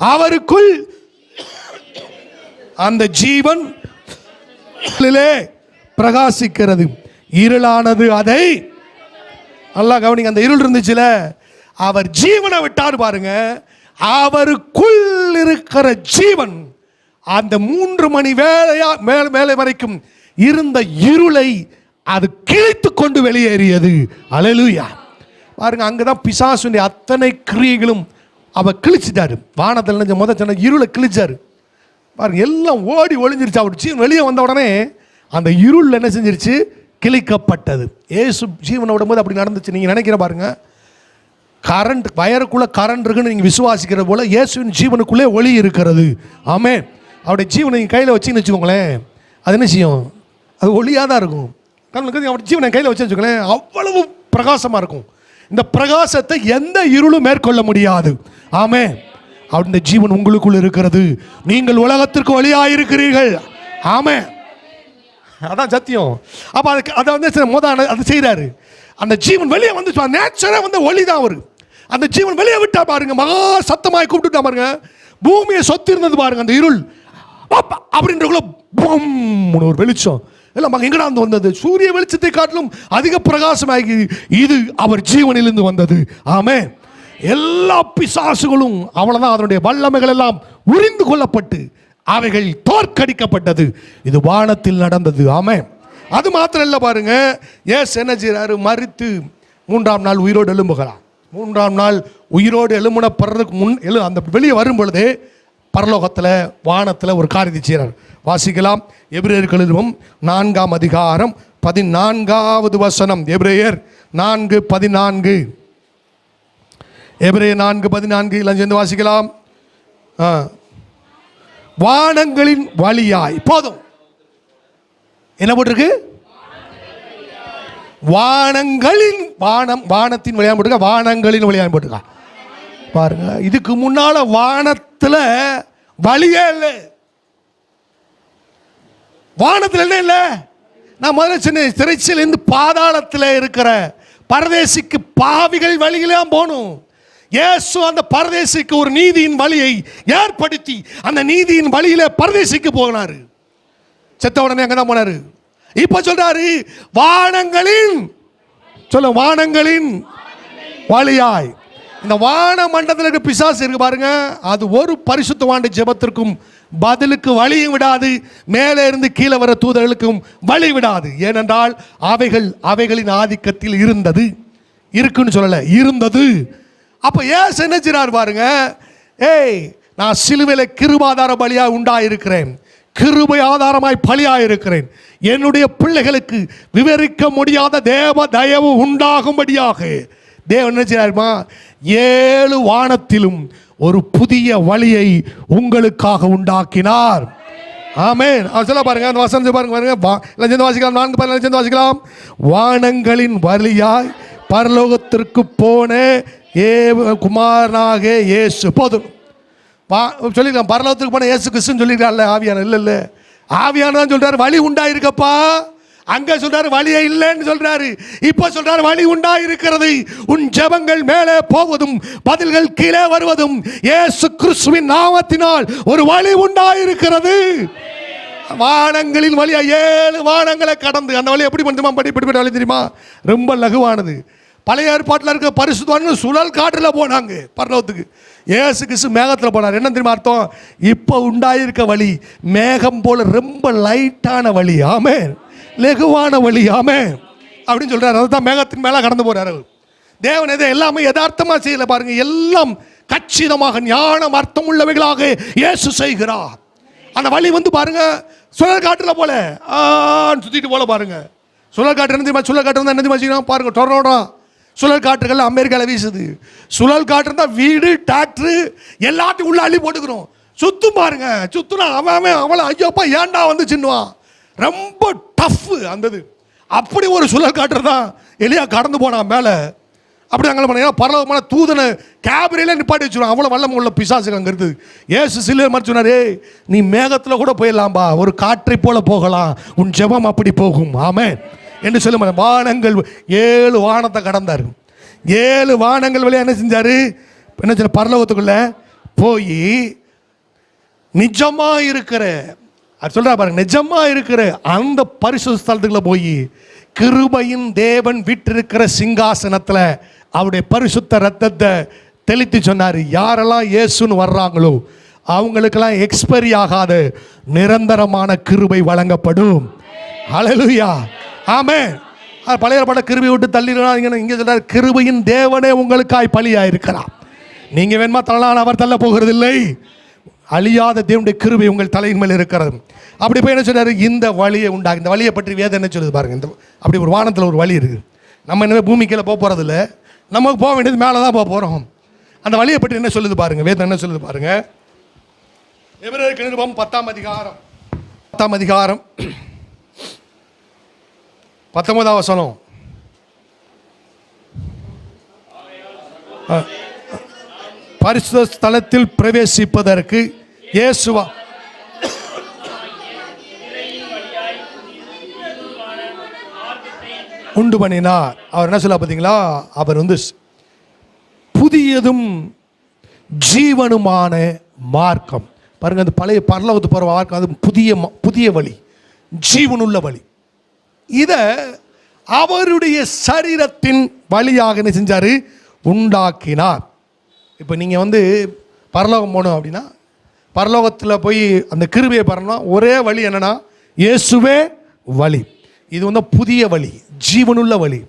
அவருக்குள் அந்த ஜீவன் பிரகாசிக்கிறது, இருளானது அதை. நல்லா கவனிங்க, அந்த இருள் இருந்துச்சுல, அவர் ஜீவனை விட்டார் பாருங்க. அவருக்குள் இருக்கிற ஜீவன் அந்த 3 மணி வேலை வரைக்கும் இருந்த இருளை அது கிழித்து கொண்டு வெளியேறியது. அல்லேலூயா. பாருங்க, அங்கதான் பிசாசுடைய அத்தனை கிரியைகளும் அவர் கிழிச்சிட்டாரு. வானத்தில் முதல் சொன்ன இருளை கிழிச்சாரு பாருங்க. எல்லாம் ஓடி ஒளிஞ்சிருச்சு. அவர் ஜீவன் வெளியே வந்த உடனே அந்த இருள் என்ன செஞ்சிருச்சு, கிழிக்கப்பட்டது. ஏசு ஜீவனை விடும்போது அப்படி நடந்துச்சு. நீங்க நினைக்கிற பாருங்க, கரண்ட் வயருக்குள்ள கரண்ட் இருக்குன்னு நீங்க விசுவாசிக்கிற போல இயேசுவின் ஜீவனுக்குள்ளே ஒளி இருக்கிறது. ஆமே. அவருடைய ஜீவனை நீங்கள் கையில் வச்சுன்னு வச்சுக்கோங்களேன், அது என்ன செய்யும், அது ஒளியாக தான் இருக்கும். அவருடைய ஜீவனை கையில் வச்சு வச்சுக்கோங்களேன், அவ்வளவு பிரகாசமாக இருக்கும். இந்த பிரகாசத்தை எந்த இருளும் மேற்கொள்ள முடியாது. ஆமே. அவருடைய ஜீவன் உங்களுக்குள் இருக்கிறது. நீங்கள் உலகத்திற்கு ஒளியாக இருக்கிறீர்கள். ஆமே, அதான் சத்தியம். அப்போ அதை வந்து அதை செய்கிறாரு. அந்த ஜீவன் வெளியே வந்து நேச்சராக வந்து ஒளி தான் அவரு. அந்த ஜீவன் வெளியே விட்டா பாருங்க, மகா சத்தமாய் கூப்பிட்டுட்டா பாருங்க, பூமியை சொத்தி இருந்தது பாருங்க அந்த இருள் அப்படின்றக்குள்ள ஒரு வெளிச்சம். எல்லாம் எங்கடா வந்தது? சூரிய வெளிச்சத்தை காட்டிலும் அதிக பிரகாசமாகி இது அவர் ஜீவனிலிருந்து வந்தது. ஆமென். எல்லா பிசாசுகளும் அவ்வளவுதான், அதனுடைய வல்லமைகள் எல்லாம் உரிந்து கொள்ளப்பட்டு அவைகள் தோற்கடிக்கப்பட்டது. இது வானத்தில் நடந்தது. ஆமென். அது மாத்திரம் இல்லை பாருங்க, ஏசு என்ன செய்றாரு? மரித்து 3ஆம் நாள் உயிரோடு எழும்புகிறார். 3ஆம் நாள் உயிரோடு எழும்புனப்படுறதுக்கு முன் அந்த வெளியே வரும் பொழுது பரலோகத்தில் வானத்தில் ஒரு காரியத்தை செய்கிறார். வாசிக்கலாம். எபிரேயர் நிருபம் 4ஆம் அதிகாரம் 14வது வசனம். எபிரேயர் 4:14. எபிரேயர் 4:14 எல்லாம் சேர்ந்து வாசிக்கலாம். வானங்களின் வழியாய், போதும், என்ன போட்டிருக்கு? வானங்களின், வானத்தின் வழியாக போட்டுக்க, வானங்களின் வழியாக போட்டுக்க. பாருங்க, இதுக்கு முன்னால வானத்தில் வழியே இல்லை. வானத்தில் என்ன இல்லை? நான் முதல்ல சின்ன திரைச்சிலிருந்து பாதாளத்தில் இருக்கிற பரதேசிக்கு பாவிகள் வழியிலாம் போகணும். இயேசு அந்த பரதேசிக்கு ஒரு நீதியின் வழியை ஏற்படுத்தி அந்த நீதியின் வழியில பரதேசிக்கு போனாரு. செத்த உடனே அங்கே தான் போனாரு. இப்ப சொல்றாரு வானங்களின், சொல்ல, வானங்களின் வழியாய். இந்த வான மண்டலத்தில் இருக்க பிசாசு இருக்கு பாருங்க, அது ஒரு பரிசுத்தவாண்ட ஜெபத்திற்கும் பதிலுக்கு வழியும் விடாது, மேலே இருந்து கீழே வர தூதர்களுக்கும் வழி விடாது. ஏனென்றால் அவைகளின் ஆதிக்கத்தில் இருந்தது, இருக்குன்னு சொல்லல, இருந்தது. அப்ப ஏசு என்ன செய்றார் பாருங்க, ஏய், நான் சிலுவையில் கிருபாதார பலியாய் உண்டாயிருக்கிறேன், கிருபை ஆதாரமாய் பலியாயிருக்கிறேன். என்னுடைய பிள்ளைகளுக்கு விவரிக்க முடியாத தேவ தயவு உண்டாகும்படியாக தேவன் என்ன செய்றாருமா, 7 வானத்திலும் ஒரு புதிய வழியை உங்களுக்காக உண்டாக்கினார். ஆமென். அவர் சொல்ல பாருங்க, அந்த வசனம் பாருங்க, வாசிக்கலாம். 4:14 வாசிக்கலாம். வானங்களின் வழியாய் பரலோகத்திற்கு போன குமாரனாக இயேசு. போதும், சொல்லிக்கலாம். பரலோகத்துக்கு போன இயேசு கிறிஸ்துன்னு சொல்லிருக்காருல்ல ஆவியான. இல்ல ஆவியான தான் சொல்றாரு வழி உண்டாயிருக்கப்பா. அங்க சொல்றாரு வழியே இல்லைன்னு சொல்றாரு. இப்ப சொல்றாரு வழி உண்டாயிருக்கிறது. உன் ஜெபங்கள் மேலே போவதும் பதில்கள் கீழே வருவதும் இயேசு கிறிஸ்துவின் நாமத்தினால் ஒரு வழி உண்டாயிருக்கிறது. வானங்களின் வழியா 7 வானங்களை கடந்து அந்த வழி எப்படி பண்ணுமா, படிப்படி வழி தெரியுமா? ரொம்ப லகுவானது. பழைய ஏற்பாட்டில் இருக்க பரிசுத்தவான்கள் சுழல் காற்றில் போனாங்க பரலோகத்துக்கு. இயேசு கிறிஸ்து மேகத்தில் போனார். என்ன தெரியுமா அர்த்தம்? இப்போ உண்டாயிருக்க வழி மேகம் போல ரொம்ப லைட்டான வழி. ஆமென். லகுவான வழி. ஆமென் அப்படின்னு சொல்றாரு. அதுதான் மேகத்தின் மேலே கடந்து போறாரு. தேவன் எதை எல்லாமே யதார்த்தமாக செய்யல பாருங்க, எல்லாம் கச்சிதமாக ஞானம் அர்த்தம் உள்ளவைகளாக இயேசு செய்கிறார். அந்த வழி வந்து பாருங்க சுழல் காற்றில் போல சுத்திட்டு போல பாருங்க. சுழல் காற்று என்ன தெரியுமா? சுழல் காற்று என்ன தெரியுமா பாருங்க, டொர்னடோ சுழல் காற்றுகள் அமெரிக்காவில் வீசுது. சுழல் காற்று தான் வீடு, டிராக்டரு எல்லாத்தையும் உள்ள அள்ளி போட்டுக்கிறோம். சுத்தும் பாருங்க, சுத்துனா அவளை ஐயோப்பா ஏண்டா வந்து சின்னுவான். ரொம்ப டஃப் அந்தது. அப்படி ஒரு சுழல் காற்று தான் எலியா கடந்து போனான் மேலே. அப்படி அங்கே பண்ண பரலோகமான தூதனை கேபரியில நிப்பாட்டி வச்சுருவான். அவ்வளோ வல்லம் உள்ள பிசாசுகள் அங்கே இருக்குது. ஏசு சிலுவை மாதிரி சொன்னார், நீ மேகத்தில் கூட போயிடலாம்பா, ஒரு காற்றை போல போகலாம், உன் ஜெபம் அப்படி போகும். ஆமென் என்று சொல்ல. வானங்கள் 7 வானத்தை கடந்தார். 7 வானங்கள் வழியா என்ன செஞ்சாரு? என்ன சொல்ல, பரலோகத்துக்குள்ள போய் நிஜமா இருக்கிற, அது சொல்றா பாருங்க, நிஜமா இருக்கிற அந்த பரிசுத்த ஸ்தலத்துக்குள்ள போய் கிருபையின் தேவன் விட்டிருக்கிற சிங்காசனத்தில் அவருடைய பரிசுத்த ரத்தத்தை தெளித்து சொன்னார், யாரெல்லாம் இயேசுன்னு வர்றாங்களோ அவங்களுக்கெல்லாம் எக்ஸ்பைரி ஆகாத நிரந்தரமான கிருபை வழங்கப்படும். ஹல்லேலூயா. ஆமென். பழைய பட கிருபை விட்டு தள்ளிடுறாங்க. இங்கே சொல்றாரு, கிருபையின் தேவனே உங்களுக்காய் பலியாயிருக்கிறார். நீங்க வேணுமா தள்ளலாம், அவர் தள்ள போகிறது இல்லை. அழியாத தேவனுடைய கிருபை உங்கள் தலையின் மேல் இருக்கிறது. அப்படி போய் என்ன சொல்றாரு, இந்த வழியை உண்டாகு. இந்த வழியை பற்றி வேதம் என்ன சொல்லுது பாருங்க. இந்த அப்படி ஒரு வானத்தில் ஒரு வழி இருக்குது. நம்ம என்ன பூமிக்குள்ள போக போறது இல்லை, நமக்கு போக வேண்டியது மேலே தான் போக போகிறோம். அந்த வழியை பற்றி என்ன சொல்லுது பாருங்க, வேதம் என்ன சொல்லுது பாருங்க. எபிரேயர் நிருபம் 10ஆம் அதிகாரம் 19ஆம் வசனம். பரிசுத்த ஸ்தலத்தில் பிரவேசிப்பதற்கு இயேசுவா உண்டு பண்ணினார். அவர் என்ன சொல்ல பார்த்தீங்களா, அவர் வந்து புதியதும் ஜீவனுமான மார்க்கம் பாருங்க. அந்த பழைய பரலோகத்து போகிற மார்க்கம், அது புதிய வழி, ஜீவனுள்ள வழி. இதை அவருடைய சரீரத்தின் வழியாக என்ன செஞ்சார்? உண்டாக்கினார். இப்போ நீங்கள் பரலோகம் போகணும் அப்படின்னா, பரலோகத்தில் போய் அந்த கிருபையை பெறணும், ஒரே வழி என்னன்னா இயேசுவே வழி. இது புதிய வழி, ஜீவனுள்ள வழி.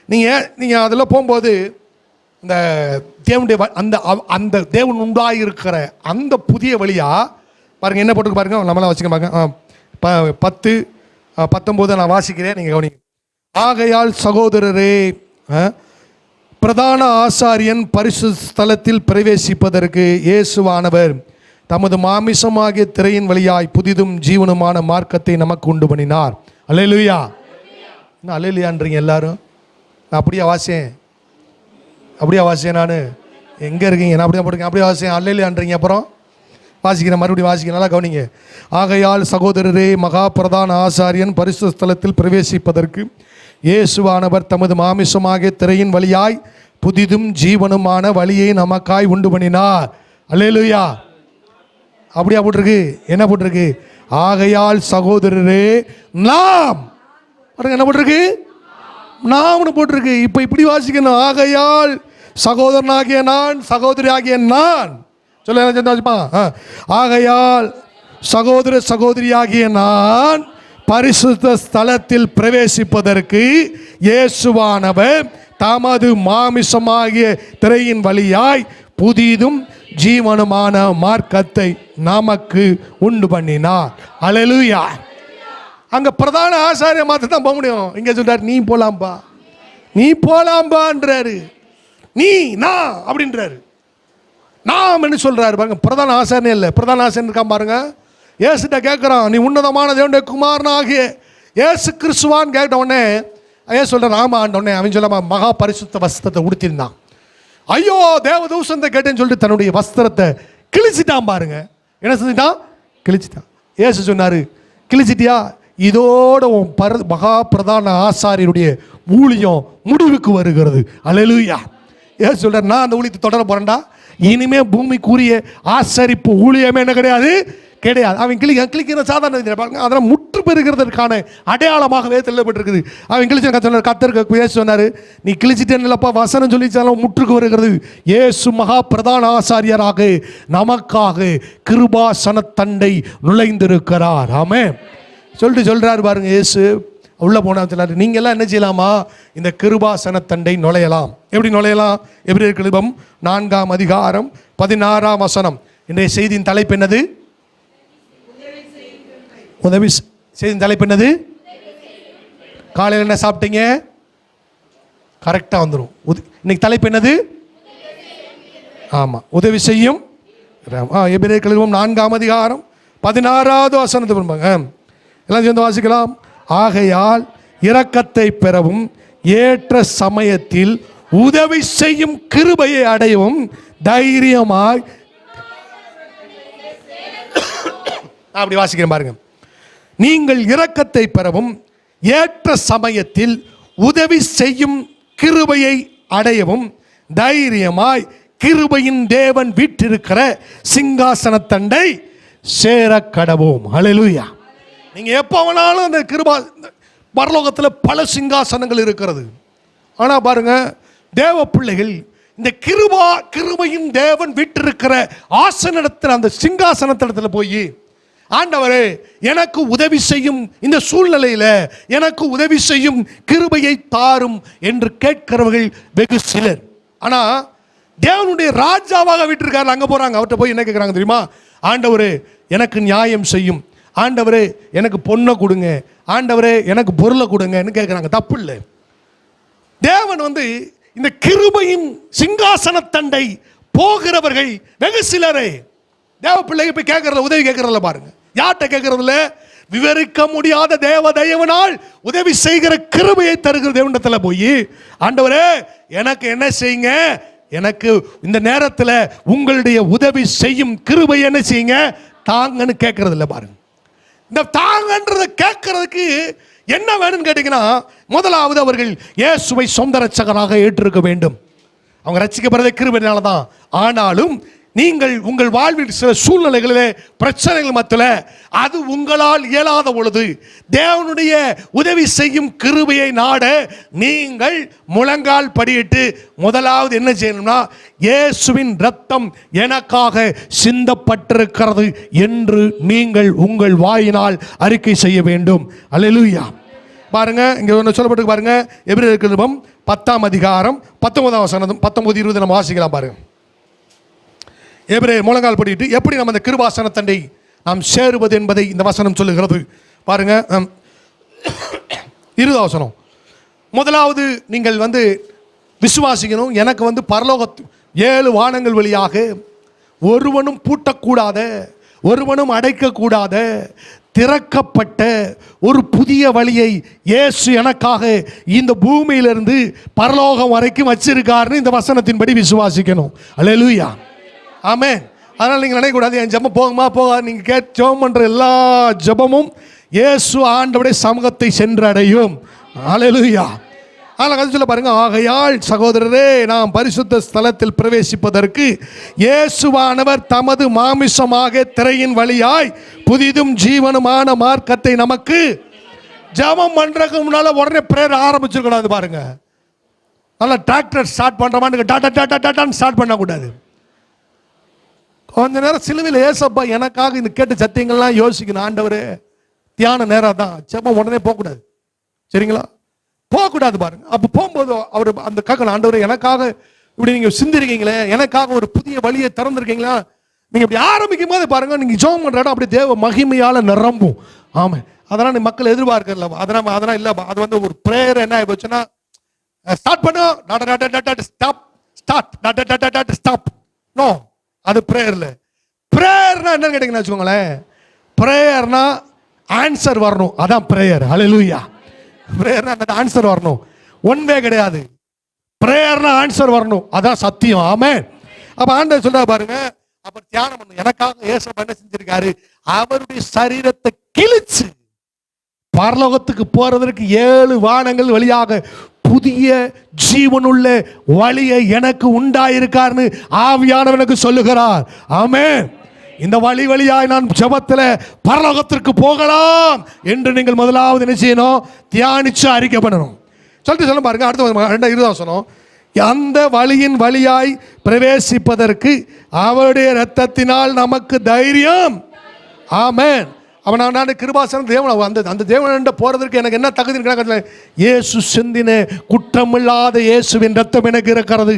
நீங்கள் அதில் போகும்போது இந்த தேவனுடைய அந்த தேவன் உண்டாயிருக்கிற அந்த புதிய வழியா பாருங்கள், என்ன போட்டுருக்கு பாருங்க, நம்மளாம் வச்சுக்க பாருங்க. 10-19 நான் வாசிக்கிறேன், நீங்கள் கவனிங்க. ஆகையால் சகோதரரே, பிரதான ஆசாரியன் பரிசுத்த ஸ்தலத்தில் பிரவேசிப்பதற்கு இயேசுவானவர் தமது மாமிசமாகிய திரையின் வழியாய் புதிதும் ஜீவனுமான மார்க்கத்தை நமக்கு உண்டு பண்ணினார். அல்லேலூயா. என்ன அல்லேலூயான்றீங்க எல்லாரும்? நான் அப்படியே வாசியேன் நான் எங்கே இருக்கீங்க? நான் அப்படியே போட்டுருக்கேன், அப்படியே வாசியேன் அல்லேலூயான்றீங்க. அப்புறம் வாசிக்கிறேன், மறுபடியும் வாசிக்கிறேன், நல்லா கவனிங்க. ஆகையால் சகோதரரே, மகா பிரதான ஆசாரியன் பரிசுத்த ஸ்தலத்தில் பிரவேசிப்பதற்கு இயேசுவானவர் தமது மாமிசமாகிய திரையின் வழியாய் புதிதும் ஜீவனுமான வழியை நமக்காய் உண்டு பண்ணினார். அல்லேலூயா. அப்படியா போட்டிருக்கு? என்ன போட்டிருக்கு? ஆகையால் சகோதரரே நாம், என்ன போட்டிருக்கு? நாம்னு போட்டிருக்கு. இப்போ இப்படி வாசிக்கணும், ஆகையால் சகோதரனாகிய நான், சகோதரி ஆகிய நான். சொல்ல, ஆகையால் சகோதர சகோதரியாகிய நான் பரிசுத்த ஸ்தலத்தில் பிரவேசிப்பதற்கு இயேசுவானவர் தமது மாமிசமாகிய திரையின் வழியாய் புதிதும் ஜீவனுமான மார்க்கத்தை நமக்கு உண்டு பண்ணினார். அல்லேலூயா. அங்க பிரதான ஆசாரிய மாத்த தான் போக முடியும். இங்க சொல்றாரு, நீ போலாம்பான்றாரு. நான் அப்படின்றாரு. நாம் என்ன சொல்றாரு பாருங்க, பிரதான ஆசாரியனே இல்லை, பிரதான ஆசாரியன் இருக்கான் பாருங்க. ஏசுட்ட கேட்குறான், நீ உன்னதமான தேவனுடைய குமாரனாகிய ஏசு கிறிஸ்துவான்னு கேட்ட உடனே ஏன் சொல்ற? ஆமா ஆண்டோடனே அவன் சொல்லாம மகா பரிசுத்த வஸ்திரத்தை உடுத்திருந்தான். ஐயோ தேவதூஷணத்தை கேட்டேன்னு சொல்லிட்டு தன்னுடைய வஸ்திரத்தை கிழிச்சிட்டான் பாருங்க. என்ன செஞ்சிட்டான்? கிழிச்சிட்டான். ஏசு சொன்னாரு, கிழிச்சிட்டியா? இதோட உன் மகா பிரதான ஆசாரியருடைய ஊழியம் முடிவுக்கு வருகிறது. அல்லேலூயா. ஏசு சொல்றாரு, நான் அந்த ஊழியத்தை தொடர போறேன்டா. இனிமே பூமிக்குரிய ஆசரிப்பு ஊழியமே என்ன கிடையாது. அவன் கிளிக்கிற சாதாரண அதெல்லாம் முற்று பெறுகிறதற்கான அடையாளமாகவே தெரியப்பட்டிருக்குது. அவன் கிழிச்ச கத்தருக்கு ஏசு சொன்னாரு, நீ கிழிச்சிட்டேன்லப்பா, வசனம் சொல்லிச்சாலும் முற்றுக்கு வருகிறது. ஏசு மகா பிரதான ஆசாரியராக நமக்காக கிருபாசனத்தண்டை நுழைந்திருக்கிறார். ஆமென் சொல்லிட்டு சொல்றாரு பாருங்க. ஏசு உள்ள போனா சொன்னாரு, நீங்க எல்லாம் என்ன செய்யலாமா? இந்த கிருபாசனத்தண்டை நுழையலாம். எப்படி நுழையலாம்? எபிரேயர் நிருபம் 4ஆம் அதிகாரம் 16ஆம் வசனம். இன்றைய செய்தியின் தலைப்பு என்னது? உதவி செய்தியின் தலைப்பு என்னது? காலையில் என்ன சாப்பிட்டீங்க? கரெக்டாக வந்துடும். இன்னைக்கு தலைப்பு என்னது? ஆமாம், உதவி செய்யும். எபிரேயர் நிருபம் 4ஆம் அதிகாரம் 16வது வசனத்தை எல்லாம் சேர்ந்து வாசிக்கலாம். ஆகையால் இரக்கத்தை பெறவும் ஏற்ற சமயத்தில் உதவி செய்யும் கிருபையை அடையவும் தைரியமாய், அப்படி வாசிக்கிறேன் பாருங்க. நீங்கள் இரக்கத்தை பெறவும் ஏற்ற சமயத்தில் உதவி செய்யும் கிருபையை அடையவும் தைரியமாய் கிருபையின் தேவன் வீற்றிருக்கிற சிங்காசனத்தண்டை சேர கடவோம். அல்லேலூயா. நீங்க எப்போ வேணாலும் அந்த கிருபா, பரலோகத்தில் பல சிங்காசனங்கள் இருக்கிறது. ஆனா பாருங்க, தேவ பிள்ளைகள் இந்த கிருபையின் தேவன் வீற்றிருக்கிற ஆசனத்தில், அந்த சிங்காசனத்தில் போய், ஆண்டவரே எனக்கு உதவி செய்யும், இந்த சூழ்நிலையில எனக்கு உதவி செய்யும் கிருபையை தாரும் என்று கேட்கிறவர்கள் வெகு சிலர். ஆனா தேவனுடைய ராஜாவாக வீட்டிருக்காரு, அங்க போறாங்க. அவர்கிட்ட போய் என்ன கேட்கிறாங்க தெரியுமா? ஆண்டவரே எனக்கு நியாயம் செய்யும், ஆண்டவரே எனக்கு பொண்ணை கொடுங்க, ஆண்டவரே எனக்கு பொருளை கொடுங்கன்னு கேட்குறாங்க. தப்பு இல்லை. தேவன் இந்த கிருபையின் சிங்காசனத்தண்டை போகிறவர்கள் வெகு சிலரே. தேவ பிள்ளைங்க போய் கேட்கறதுல, உதவி கேட்கறதுல பாருங்க. யார்கிட்ட கேட்கறதுல? விவரிக்க முடியாத தேவ தயவினால் உதவி செய்கிற கிருபையை தருகிற தேவனிடத்தில் போய், ஆண்டவரே எனக்கு என்ன செய்யுங்க, எனக்கு இந்த நேரத்தில் உங்களுடைய உதவி செய்யும் கிருபை என்ன செய்யுங்க தாங்கன்னு கேட்கறது இல்லை பாருங்க. இந்த தாங்கன்றதை கேட்கறதுக்கு என்ன வேணும்னு கேட்டீங்கன்னா, முதலாவது அவர்கள் இயேசுவை சொந்த ரட்சகராக ஏற்றிருக்க வேண்டும். அவங்க ரட்சிக்கப்படுறதே கிருபையினால தான். ஆனாலும் நீங்கள் உங்கள் வாழ்வில் சில சூழ்நிலைகளிலே பிரச்சனைகள் மத்தியில் அது உங்களால் இயலாத பொழுது தேவனுடைய உதவி செய்யும் கிருபையை நாட நீங்கள் முழங்கால் படியிட்டு முதலாவது என்ன செய்யணும்னா, இயேசுவின் இரத்தம் எனக்காக சிந்தப்பட்டிருக்கிறது என்று நீங்கள் உங்கள் வாயினால் அறிக்கை செய்ய வேண்டும். அல்லேலூயா. பாருங்க, இங்க ஒன்று சொல்லப்பட்டு பாருங்க, எபிரேயர் நிருபம் 10ஆம் அதிகாரம் 19ஆம் வசனம் 19, 20 நம்ம வாசிக்கலாம் பாருங்க. எபிரேயர் முழங்கால் படிட்டு எப்படி நம்ம அந்த கிருபாசன தண்டை நாம் சேருவது என்பதை இந்த வசனம் சொல்லுகிறது. பாருங்க, 20ஆம் வசனம். முதலாவது நீங்கள் விசுவாசிக்கணும், எனக்கு பரலோக 7 வானங்கள் வழியாக ஒருவனும் பூட்டக்கூடாத, ஒருவனும் அடைக்கக்கூடாத திறக்கப்பட்ட ஒரு புதிய வழியை இயேசு எனக்காக இந்த பூமியிலிருந்து பரலோகம் வரைக்கும் வச்சிருக்காருன்னு இந்த வசனத்தின்படி விசுவாசிக்கணும். அல்லேலூயா. ஆமென். அதனால் நீங்கள் நினைக்கக்கூடாது என் ஜெபம் போகுமா போகாது. நீங்கள் ஜெபம் பண்ணுற எல்லா ஜெபமும் இயேசு ஆண்டவருடைய சமூகத்தை சென்றடையும். அல்லேலூயா. அதனால் கதை சொல்ல பாருங்க, ஆகையால் சகோதரரே, நாம் பரிசுத்த ஸ்தலத்தில் பிரவேசிப்பதற்கு இயேசுவானவர் தமது மாமிசமாக திரையின் வழியாய் புதிதும் ஜீவனுமான மார்க்கத்தை நமக்கு ஜெபம் பண்றதுக்கு முன்னால உடனே பிரேயர் ஆரம்பிச்சிருக்கூடாது. பாருங்க, நல்லா டிராக்டர் ஸ்டார்ட் பண்றமான்னு டாட்டா டாட்டா டாட்டான்னு ஸ்டார்ட் பண்ணக்கூடாது. கொஞ்ச நேரம் சிலுவையில் ஏசப்பா எனக்காக இந்த கேட்ட சத்தியங்கள்லாம் யோசிக்கணும். ஆண்டவரே, தியான நேரம் தான், ஜெபம் உடனே போகக்கூடாது. சரிங்களா? போகக்கூடாது. பாருங்க, அப்போ போகும்போது அவர் அந்த கேட்கணும், ஆண்டவரே எனக்காக இப்படி நீங்கள் சிந்திருக்கீங்களே, எனக்காக ஒரு புதிய வழியை திறந்துருக்கீங்களா. நீங்கள் இப்படி ஆரம்பிக்கும் போது பாருங்க, நீங்கள் ஜெபம் பண்ணுற இடம் அப்படி தேவ மகிமையால் நிரம்பும். ஆமாம், அதெல்லாம் நீ மக்கள் எதிர்பார்க்கல. அதெல்லாம் இல்லை. அது ஒரு ப்ரேயர் என்ன ஆகிப்போச்சுன்னா, ஸ்டார்ட் பண்ணும் ஸ்டாப் ஸ்டார்ட் ஸ்டாப். நோ, அது ப்ரேயர்ல. ப்ரேயர்னா என்னன்னு கேட்டீங்கன்னு வச்சுக்கோங்களேன், ப்ரேயர்னா ஆன்சர் வரணும், அதான் ப்ரேயர். அல்லேலூயா. ப்ரேயர்னா ஆன்சர் வரணும், ஒன் வே கிடையாது. ப்ரேயர்னா ஆன்சர் வரணும், அதான் சத்தியம். ஆமென். அப்ப ஆண்டவர் சொல்றா பாருங்க, அப்ப தியானம் பண்ணு, எனக்காக இயேசு என்ன செஞ்சிருக்காரு, அவருடைய சரீரத்தை கிழிச்சு பரலோகத்துக்கு போறதற்கு 7 வானங்கள் வழியாக புதிய ஜீவனுள்ள வழியை எனக்கு உண்டாயிருக்காருன்னு ஆவியானவனுக்கு சொல்லுகிறார். ஆமென். இந்த வழியாய் நான் ஜெபத்தில் பரலோகத்திற்கு போகலாம் என்று நீங்கள் முதலாவது என்ன செய்யணும், தியானிச்சு அறிக்கை பண்ணணும். சொல்ல பாருங்க, அடுத்த 20ஆம் வசனம். அந்த வழியின் வழியாய் பிரவேசிப்பதற்கு அவருடைய இரத்தத்தினால் நமக்கு தைரியம். ஆமென். அவன் நான் கிருபாசனம் தேவன், அந்த தேவன் போறதற்கு எனக்கு என்ன தகுதி இருக்கிறாங்க, இயேசு சிந்தின குற்றமில்லாத இயேசுவின் ரத்தம் எனக்கு இருக்கிறது.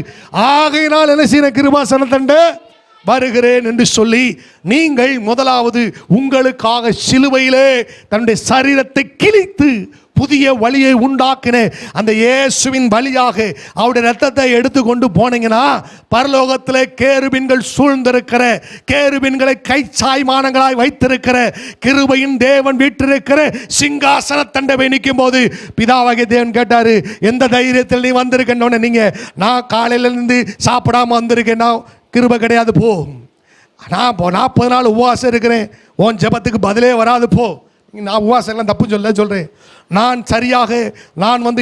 ஆகையினால் என்ன செய்யணும், கிருபாசனத்தண்டை வருகிறேன் என்று சொல்லி நீங்கள் முதலாவது உங்களுக்காக சிலுவையிலே தன்னுடைய சரீரத்தை கிழித்து புதிய வழியை உண்டாக்கின அந்த இயேசுவின் வழியாக அவருடைய ரத்தத்தை எடுத்துக்கொண்டு போனீங்கன்னா, பரலோகத்தில் கேருபீன்கள் சூழ்ந்திருக்கிற, கேருபீன்களை கை சாய்மானங்களாய் வைத்திருக்கிற கிருபையின் தேவன் வீற்றிருக்கிற சிங்காசன தண்டவை நிற்கும் போது பிதாவாகிய தேவன் கேட்டாரு, எந்த தைரியத்தில் நீ வந்திருக்கேன்னு. நீங்க நான் காலையிலிருந்து சாப்பிடாம வந்திருக்கேன்னா கிருபை கிடையாது, போ. நான் 40 நாள் உபவாசம் இருக்கிறேன், உன் ஜெபத்துக்கு பதிலே வராது, போ. நான் உபவாசம் எல்லாம் தப்பு சொல்றேன். நான் சரியாக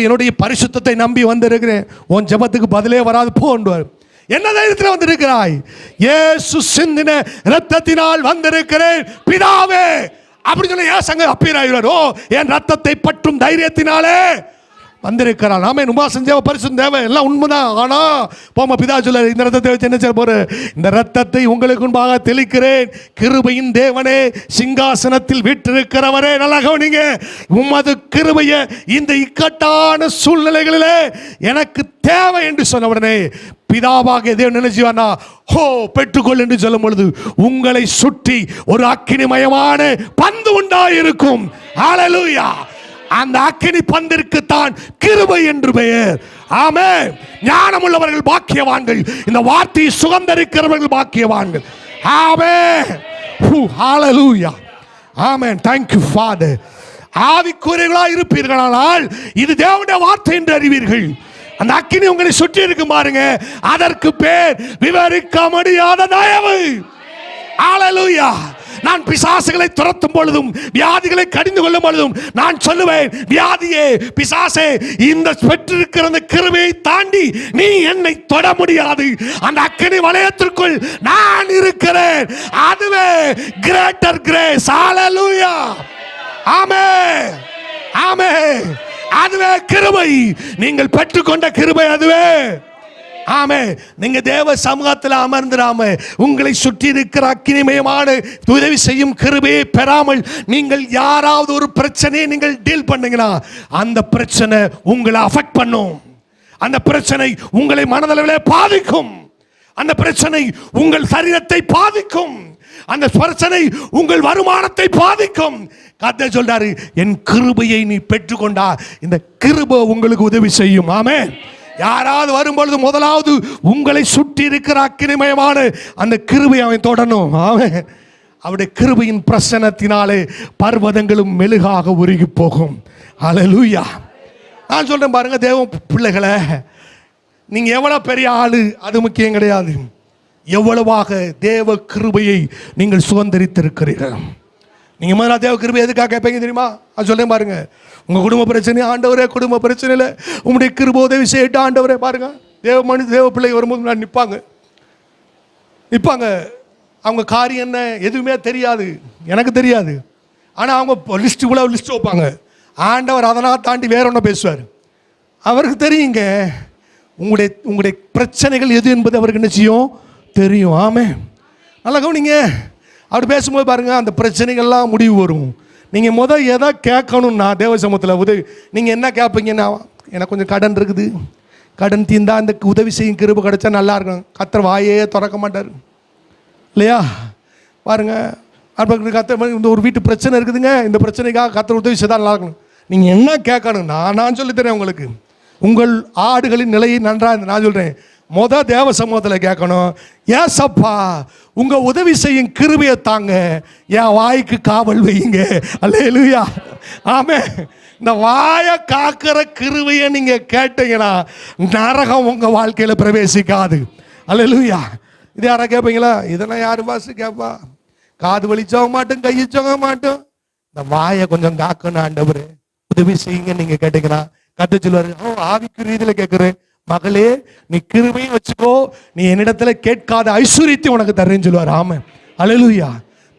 என்னுடைய பரிசுத்தத்தை நம்பி வந்திருக்கிறேன், உன் ஜெபத்துக்கு பதிலே வராது, போன்றார். என்ன தைரியத்தில் வந்திருக்கிறாய்? இயேசு சிந்தின இரத்தத்தினால் வந்திருக்கிறேன் பிதாவே அப்படி சொன்ன ஏன் சங்க அப்பீராயிரோ, என் ரத்தத்தை பற்றும் தைரியத்தினாலே வந்திருக்கிறான். நாம உபாசம் தேவை, பரிசுத்தம் தேவை, எல்லாம் உண்மைதான். ஆனா போமா பிதா சொல்ல, இந்த ரத்தத்தை வச்சு என்ன செய்ய போற, இந்த ரத்தத்தை உங்களுக்கு முன்பாக தெளிக்கிறேன். கிருபையின் தேவனே, சிங்காசனத்தில் வீற்றிருக்கிறவரே, நல்லா கவனிங்க. உமது கிருபைய இந்த இக்கட்டான சூழ்நிலைகளிலே எனக்கு தேவை என்று சொன்ன உடனே பிதாவாக தேவன் நினைச்சுவானா, ஹோ பெற்றுக்கொள் என்று சொல்லும் பொழுது உங்களை சுற்றி ஒரு அக்கினிமயமான பந்து உண்டாயிருக்கும். ஹல்லேலூயா. அந்த அக்கினி பந்திற்கு தான் கிருபை என்று பெயர். ஆமென். ஞானமுள்ளவர்கள் பாக்கியவான்கள், இந்த வார்த்தையை சுகந்தரிக்கிறவர்கள் பாக்கியவான்கள். ஆமென். ஹல்லேலூயா. ஆமென். Thank you Father. ஆவிக்குரியவர்களாய் இருப்பீர்களானால் இது தேவனுடைய வார்த்தை என்று அறிவீர்கள். அந்த அக்கினி உங்களை சுற்றி இருக்கும் பாருங்க, அதற்கு பேர் விவரிக்க முடியாத தயவு. ஹல்லேலூயா. நான் பிசாசுகளை துரத்தும் பொழுதும் வியாதிகளை கடிந்து கொள்ளும் பொழுதும் நான் சொல்லுவேன், வியாதியே பிசாசே, இந்த பெற்றிருக்கிற அந்த கிருபையை தாண்டி நீ என்னை தொட முடியாது. அந்த அக்கினி வலயத்திற்குள் நான் இருக்கிறேன். அதுவே கிரேட்டர் கிரேஸ். ஹalleluya. ஆமென், ஆமென். அதுவே கிருபை. நீங்கள் பெற்றுக்கொண்ட கிருபை அதுவே. ஆமென். நீங்க தேவ சமூகத்தில் அமர்ந்திராம உங்களை சுற்றி இருக்கிற அக்கினிமயமான உதவி செய்யும் கிருபையை பெறாமல் நீங்கள் யாராவது ஒரு பிரச்சனையை நீங்கள் டீல் பண்ணீங்கன்னா அந்த பிரச்சனை உங்களை அஃபெக்ட் பண்ணும். அந்த பிரச்சனை உங்களை மனதளவிலே பாதிக்கும். அந்த பிரச்சனை உங்கள் சரீரத்தை பாதிக்கும். அந்த பிரச்சனை உங்கள் வருமானத்தை பாதிக்கும். கர்த்தர் சொல்றாரு, என் கிருபையை நீ பெற்றுக்கொண்டா இந்த கிருபை உங்களுக்கு உதவி செய்யும். ஆமென். யாராவது வரும்பொழுது முதலாவது உங்களை சுற்றி இருக்கிற அக்கினிமயமான அந்த கிருபை அவன் தொடணும். ஆமென். அவருடைய கிருபையின் பிரசன்னத்தினாலே பர்வதங்களும் மெழுகாக உருகி போகும். ஹalleluya. நான் சொல்றேன் பாருங்க, தேவ பிள்ளைகளை, நீங்க எவ்வளவு பெரிய ஆளு அது முக்கியம் கிடையாது. எவ்வளவாக தேவ கிருபையை நீங்கள் சுதந்திரித்திருக்கிறீர்கள். நீங்க முதல்ல தேவ கிருபை எதுக்காக கேட்பீங்க தெரியுமா? அது சொல்றேன் பாருங்க. உங்க குடும்ப பிரச்சனை, ஆண்டவரே குடும்ப பிரச்சனையில உங்களுடைய கிருபை உதவி செய்யட்டும் ஆண்டவரே. பாருங்க, தேவ பிள்ளை வரும்போது நான் நிற்பாங்க. அவங்க காரியம் என்ன எதுவுமே தெரியாது, எனக்கு தெரியாது. ஆனால் அவங்க லிஸ்ட் வைப்பாங்க. ஆண்டவர் அதனால் தாண்டி வேற ஒன்று பேசுவார். அவருக்கு தெரியுங்க உங்களுடைய பிரச்சனைகள் எது என்பது அவருக்கு என்ன செய்யும் தெரியும். ஆமென். நல்லா கவனிங்க. அப்படி பேசும்போது பாருங்க, அந்த பிரச்சனைகள்லாம் முடிவு வரும். நீங்கள் எதை கேட்கணும்னா தேவ சமூகத்தில் உதவி நீங்கள் என்ன கேட்பீங்கன்னா, எனக்கு கொஞ்சம் கடன் இருக்குது, கடன் தீர்ந்தா இந்த உதவி செய்யும் கிருபை கிடைச்சா நல்லா இருக்கும். கர்த்தர் வாயே திறக்க மாட்டார் இல்லையா? பாருங்க, கர்த்தர் இந்த ஒரு வீட்டு பிரச்சனை இருக்குதுங்க, இந்த பிரச்சனைக்காக கர்த்தர் உதவி செய்தால் நல்லா இருக்கணும். நீங்கள் என்ன கேட்கணும் நான் சொல்லித்தரேன் உங்களுக்கு. உங்கள் ஆடுகளின் நிலையை நன்றாக நான் சொல்கிறேன். தேவ சமூகத்தில் கேட்கணும், ஏசப்பா உங்க உதவி செய்யும் கிருபையை தாங்க, என் வாய்க்கு காவல் வையுங்க. அல்லேலூயா. ஆமென். இந்த வாயை காக்கிற கிருபையை நீங்க கேட்டீங்கன்னா நரகம் உங்க வாழ்க்கையில பிரவேசிக்காது. அல்லேலூயா. இது யாரா கேட்பீங்களா? இதெல்லாம் யாரு பாசு கேட்பா? காது வலிச்சவங்க மாட்டோம், கையிச்சவங்க மாட்டோம். இந்த வாயை கொஞ்சம் காக்கணும் ஆண்டவரே, உதவி செய்யுங்க நீங்க கேட்டீங்கன்னா கர்த்தர் சொல்லுவாரு, ஆவிக்குரிய ரீதியில கேட்கிறேன், மகளே நீ கிருபையும் வச்சுக்கோ, நீ என்னிடத்துல கேட்காத ஐஸ்வர்யத்தை உனக்கு தர்றேன்னு சொல்லுவார். ஆமென். அல்லேலூயா.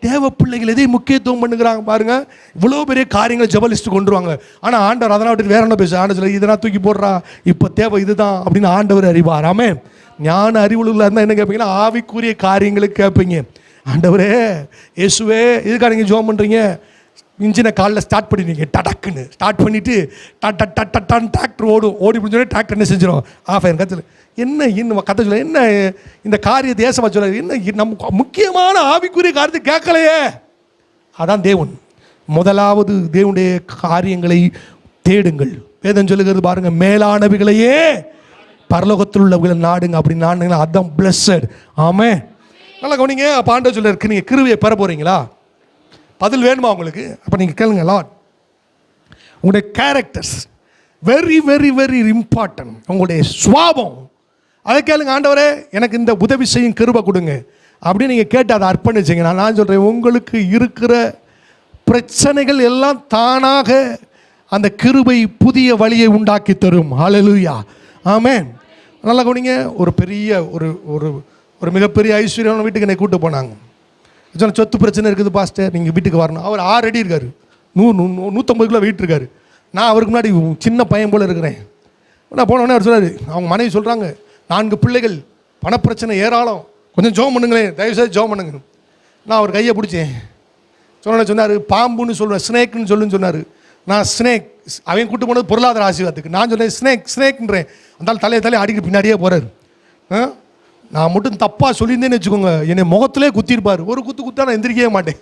தேவ பிள்ளைகள் எதை முக்கியத்துவம் பண்ணுகிறாங்க பாருங்க. இவ்வளோ பெரிய காரியங்களை ஜெபலிஸ்ட் கொண்டுருவாங்க. ஆனால் ஆண்டவர் அதெல்லாம் விட்டு வேற என்ன பேச, ஆண்டவர் சொல்ல இதெல்லாம் தூக்கி போடுறா, இப்போ தேவை இதுதான் அப்படின்னு ஆண்டவர் அறிவார். ஆமென். ஞான அறிவுள்ள இருந்தால் என்ன கேட்பீங்கன்னா, ஆவிக்குரிய காரியங்களுக்கு கேட்பீங்க. ஆண்டவரே இயேசுவே இதுக்காக நீங்கள் ஜெபம் பண்ணுறீங்க, இன்ஜினை காலில் ஸ்டார்ட் பண்ணிடுவீங்க, டடக்குன்னு ஸ்டார்ட் பண்ணிவிட்டு டான் டிராக்டர் ஓடி முடிஞ்சோடனே டிராக்டர் என்ன செஞ்சிடும் ஆஃப் ஆயிரும். கத்தில் என்ன இன்னும் கத்த சொல்ல, என்ன இந்த காரிய தேசமாக சொல்ல, என்ன நம்ம முக்கியமான ஆவிக்குரிய காரியத்தை கேட்கலையே. அதான் தேவன். முதலாவது தேவனுடைய காரியங்களை தேடுங்கள். வேதம் சொல்லுகிறது பாருங்க, மேலானவைகளையே பரலோகத்தில் உள்ளவர்களை நாடுங்க. அப்படி நாடுங்க, அதான் பிளஸட். ஆமே. நல்லா கவனிங்க. அப்போ ஆண்டவர் சொல்ல, நீங்கள் கிருபையை பெற போகிறீங்களா? பதில் வேணுமா உங்களுக்கு? அப்போ நீங்கள் கேளுங்க. லார்ட், உங்களுடைய characters very very very important. உங்களுடைய சுவாபம் அதை கேளுங்க. ஆண்டவரே எனக்கு இந்த உதவி செய்யும் கிருபை கொடுங்க அப்படின்னு நீங்கள் கேட்டு அதை அர்ப்பணிச்சிங்க. நான் சொல்கிறேன், உங்களுக்கு இருக்கிற பிரச்சனைகள் எல்லாம் தானாக அந்த கிருபை புதிய வழியை உண்டாக்கி தரும். ஹல்லேலூயா. ஆமென். நல்லா கவனிங்க. ஒரு பெரிய ஒரு மிகப்பெரிய ஐஸ்வர்யான வீட்டுக்கு என்னை கூப்பிட்டு போனாங்க. சொத்து பிரச்சனை இருக்குது பாஸ்டர், நீங்கள் வீட்டுக்கு வரணும். அவர் 6 அடி இருக்கார், 150 கிலோ வெயிட் இருக்கார். நான் அவருக்கு முன்னாடி சின்ன பையன் போல் இருக்கிறேன். நான் போனோடனே அவர் சொல்கிறார், அவங்க மனைவி சொல்கிறாங்க, 4 பிள்ளைகள், பணப்பிரச்சனை ஏராளம், கொஞ்சம் ஜோம் பண்ணுங்களேன், தயவுசெய்து ஜோம் பண்ணுங்க. நான் அவர் கையை பிடிச்சேன். சொன்னார், பாம்புன்னு சொல்லுவேன், ஸ்னேக்குன்னு சொல்லுன்னு சொன்னார். நான் ஸ்னேக், அவன் கூட்டு போனது பொருளாதார ஆசீர்வாதத்துக்கு. நான் சொன்னேன் ஸ்னேக்ன்றேன். அந்த தலையை அடிக்க பின்னாடியே போகிறார். நான் மட்டும் தப்பாக சொல்லியிருந்தேன்னு வச்சுக்கோங்க, என்னை முகத்திலே குத்திருப்பார். ஒரு குத்தா நான் எந்திரிக்கவே மாட்டேன்.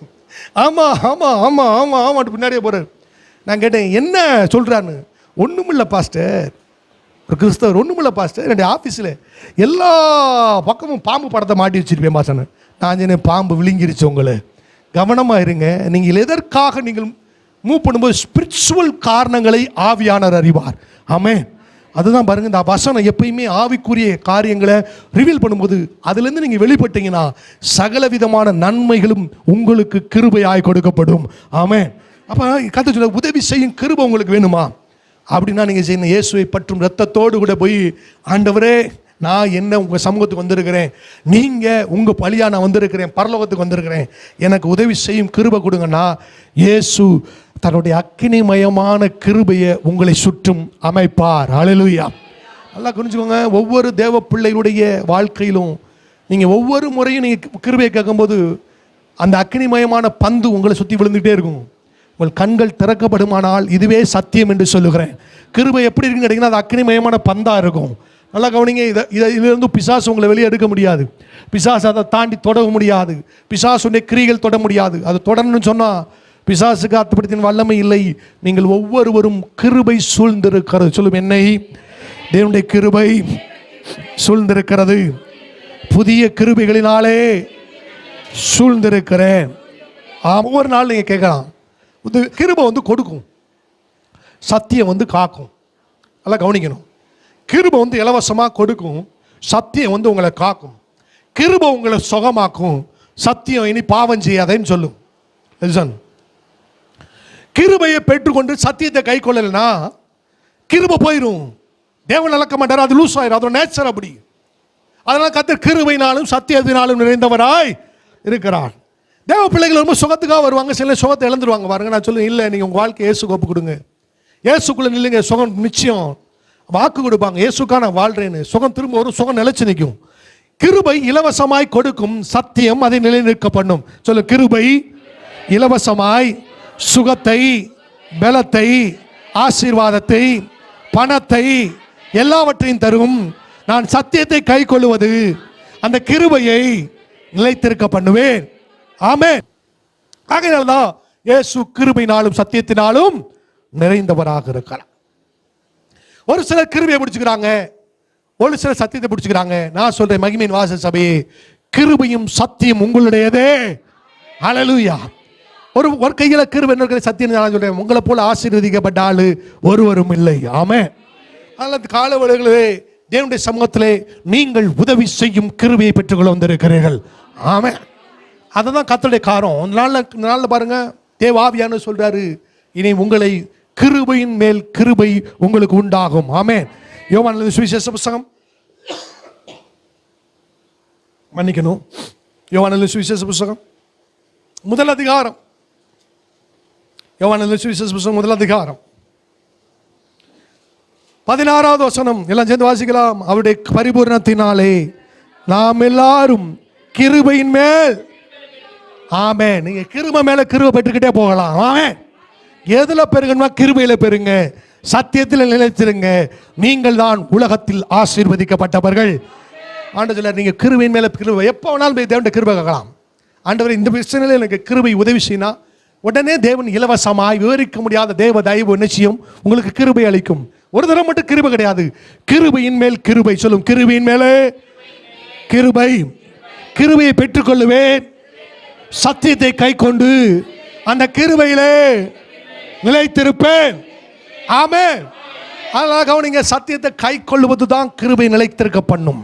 ஆமாம் ஆமாம் ஆமாம் ஆமாம் ஆமாம் பின்னாடியே போகிறார். நான் கேட்டேன், என்ன சொல்கிறான்னு. ஒன்றுமில்லை பாஸ்டர், ஒரு கிறிஸ்தவர், ஒன்றுமில்லை பாஸ்டர், என்னுடைய ஆஃபீஸில் எல்லா பக்கமும் பாம்பு படத்தை மாட்டி வச்சுருப்பேன் பாஸ்டர்னு. நான் சொன்னேன், பாம்பு விழுங்கிருச்சு உங்களை, கவனமாக இருங்க. நீங்கள் எதற்காக நீங்கள் மூவ் பண்ணும்போது ஸ்பிரிச்சுவல் காரணங்களை ஆவியானவர் அறிவார். ஆமென். அதுதான் பாருங்க, இந்த வசனம் எப்பயுமே ஆவிக்குரிய காரியங்களை ரிவீல் பண்ணும்போது அதுலேருந்து நீங்கள் வெளிப்பட்டீங்கன்னா சகல விதமான நன்மைகளும் உங்களுக்கு கிருபையாய் கொடுக்கப்படும். ஆமென். அப்போ கர்த்தர் சொல்ல உதவி செய்யும் கிருபை உங்களுக்கு வேணுமா அப்படின்னா நீங்கள் செய்யணும். இயேசுவை பற்றும் இரத்தத்தோடு கூட போய், ஆண்டவரே நான் என்ன உங்கள் சமூகத்துக்கு வந்திருக்கிறேன், நீங்கள் உங்கள் பலியாக நான் வந்திருக்கிறேன், பரலோகத்துக்கு வந்திருக்கிறேன், எனக்கு உதவி செய்யும் கிருபை கொடுங்கன்னா இயேசு தன்னுடைய அக்கினிமயமான கிருபையை உங்களை சுற்றும் அமைப்பார். ஹல்லேலூயா. நல்லா புரிஞ்சுக்கோங்க. ஒவ்வொரு தேவ பிள்ளைகளுடைய வாழ்க்கையிலும் நீங்கள் ஒவ்வொரு முறையும் நீங்கள் கிருபையை கேட்கும்போது அந்த அக்கினிமயமான பந்து உங்களை சுற்றி விழுந்துகிட்டே இருக்கும். உங்கள் கண்கள் திறக்கப்படுமானால் இதுவே சத்தியம் என்று சொல்லுகிறேன். கிருபை எப்படி இருக்குன்னு கேட்டிங்கன்னா அது அக்கினிமயமான பந்தாக இருக்கும். நல்லா கவனிங்க. இதிலிருந்து பிசாசு உங்களை வெளியே எடுக்க முடியாது. பிசாசு அதை தாண்டி தொட முடியாது. பிசாசுடைய கிரிகள் தொட முடியாது. அது தொடரணும்னு சொன்னால் பிசாசுக்கு அர்த்தப்படுத்தின வல்லமை இல்லை. நீங்கள் ஒவ்வொருவரும் கிருபை சூழ்ந்திருக்கிறது. சொல்லும், என்னை தேவனுடைய கிருபை சூழ்ந்திருக்கிறது, புதிய கிருபைகளினாலே சூழ்ந்திருக்கிறேன். ஒவ்வொரு நாள் நீங்கள் கேட்கலாம். கிருபை கொடுக்கும், சத்தியம் காக்கும். நல்லா கவனிக்கணும். கிருபை இலவசமாக கொடுக்கும், சத்தியம் உங்களை காக்கும். கிருபை உங்களை சுகமாக்கும், சத்தியம் இனி பாவம் செய்யாதேன்னு சொல்லும். கிருபையை பெற்றுக்கொண்டு சத்தியத்தை கை கொள்ளலைன்னா கிருபை போயிடும். தேவன் இழக்க மாட்டார், அது லூஸ் ஆயிரும். அதோட நேச்சர் அப்படி. அதனால் கர்த்தர் கிருபையினாலும் சத்தியத்தினாலும் நிறைந்தவராய் இருக்கிறார். தேவ பிள்ளைகள் ரொம்ப சுகத்துக்காக வருவாங்க, சில சுகத்தை இழந்துருவாங்க. பாருங்க, நான் சொல்லுவேன், இல்லை நீங்கள் உங்கள் வாழ்க்கை இயேசுக்கு ஒப்பு கொடுங்க, இயேசுக்குள்ளே நில்லுங்க, சுகம் நிச்சயம். வாக்கு கொடுப்பாங்க, இயேசுக்காக நான் வாழ்றேன்னு. சுகம் திரும்ப ஒரு சுகம் நிலைச்சு நிற்கும். கிருபை இலவசமாய் கொடுக்கும், சத்தியம் அதை நிலைநிற்க பண்ணும். சொல்லு, கிருபை இலவசமாய் சுகத்தை, பலத்தை, ஆசீர்வாதத்தை, பணத்தை எல்லாவற்றையும் தரும். நான் சத்தியத்தை கை கொள்ளுவது அந்த கிருபையை நிலைத்திருக்க பண்ணுவேன். ஆமென். ஆகையால்தான் இயேசு கிருபையினாலும் சத்தியத்தினாலும் நிறைந்தவராக இருக்கிறார். ஒரு சிலர் கிருபையை பிடிச்சுக்கிறாங்க, ஒரு சிலர் சத்தியத்தை பிடிச்சுக்கிறாங்க. நான் சொல்றேன், மகிமையின் வாசல் சபையே, கிருபையும் சத்தியம் உங்களுடையதே. ஹல்லேலூயா. ஒரு கையில கிருபை, இன்னொரு கையில சத்தியம். நான் சொல்றேன், உங்களை போல ஆசீர்வதிக்கப்பட்ட ஆளு ஒருவரும் இல்லை. ஆமென். அல்லது காலவழிகளே, தேவனுடைய சமூகத்திலே நீங்கள் உதவி செய்யும் கிருபையை பெற்றுக்கொள்ள வந்திருக்கிறீர்கள். ஆமென். அதுதான் கர்த்தருடைய காரம். நாளில் பாருங்க, தேவாவியானவர் சொல்றாரு, இனி உங்களை கிருபையின் மேல் கிருபை உங்களுக்கு உண்டாகும். ஆமென். யோவான் சுவிசேஷ புத்தகம், மன்னிக்கணும், யோவான் சுவிசேஷ புத்தகம் முதல் அதிகாரம், யோவான் சுவிசேஷ புத்தகம் முதல் அதிகாரம் 16வது வசனம். எல்லாம் சேர்ந்து வாசிக்கலாம். அவருடைய பரிபூரணத்தினாலே நாம் எல்லாரும் கிருபையின் மேல். ஆமென். நீங்க கிருபை மேல கிருபை பெற்றுக்கிட்டே போகலாம். ஆமென். எதுல பெருகணுமா? கிருபையில பெருங்க, சத்தியத்தில் நிலைத்திருங்க. நீங்கள் தான் உலகத்தில் ஆசீர்வதிக்கப்பட்டவர்கள். ஆண்டவர் சொல்றார், நீங்க கிருபையின் மேல கிருபை. எப்போ வேணாலும் போய் தேவனுடைய கிருபை கேட்கலாம். ஆண்டவர், இந்த பிரச்சனையில் எனக்கு கிருபை உதவி செய்யினா உடனே தேவன் இலவசமாய் விவரிக்க முடியாத தேவ தயவு நிச்சயம் உங்களுக்கு கிருபை அளிக்கும். ஒரு தடவை மட்டும் கிருபை கிடையாது, கிருபையின் மேல் கிருபை. சொல்லும், கிருபையின் மேலே கிருபை. கிருபையை பெற்றுக்கொள்ளுவேன், சத்தியத்தை கை கொண்டு அந்த கிருபையிலே நிலைத்திருப்பேன். ஆமென். அதனால கவனிங்க, சத்தியத்தை கை கொள்ளுவது தான் கிருபை நிலைத்திருக்க பண்ணும்.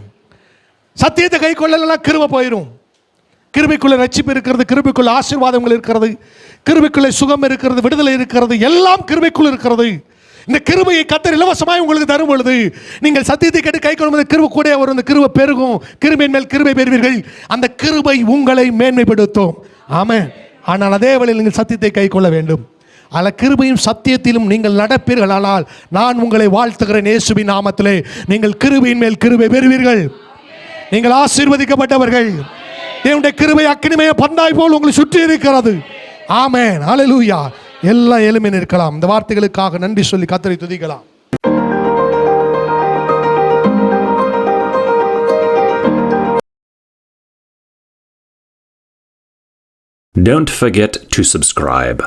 சத்தியத்தை கை கொள்ளலாம், கிருபை போயிடும். கிருபைக்குள்ள ரட்சிப்பு இருக்கிறது, கிருபைக்குள்ள ஆசீர்வாதங்கள் இருக்கிறது, கிருபைக்குள்ள சுகம் இருக்கிறது, விடுதலை இருக்கிறது, எல்லாம் கிருபைக்குள்ள இருக்கிறது. இந்த கிருபையை கர்த்தர் இலவசமாய் உங்களுக்கு தரும் பொழுது நீங்கள் சத்தியத்தை கேட்டு கை கொள்ளும்போது கிருபை கூட வரும். இந்த கிருபை பெருகும், கிருபையின் மேல் கிருபை பெறுவீர்கள். அந்த கிருபை உங்களை மேன்மைப்படுத்தும். ஆமென். ஆனால் அதே வேளையில் நீங்கள் சத்தியத்தை கை கொள்ள வேண்டும். அதில் கிருபையும் சத்தியத்திலும் நீங்கள் நடப்பீர்கள். ஆனால் நான் உங்களை வாழ்த்துகிறேன், இயேசுவின் நாமத்திலே நீங்கள் கிருபையின் மேல் கிருபை பெறுவீர்கள். நீங்கள் ஆசீர்வதிக்கப்பட்டவர்கள். தேவனுடைய கிருபை அக்கினிமய பந்தாய் போல் உங்களை சுற்றி இருக்கிறது. ஆமென். ஹல்லேலூயா. எல்லாம் எளிமையாக இருக்கலாம். இந்த வார்த்தைகளுக்காக நன்றி சொல்லி கர்த்தரை துதிக்கலாம். Don't forget to subscribe.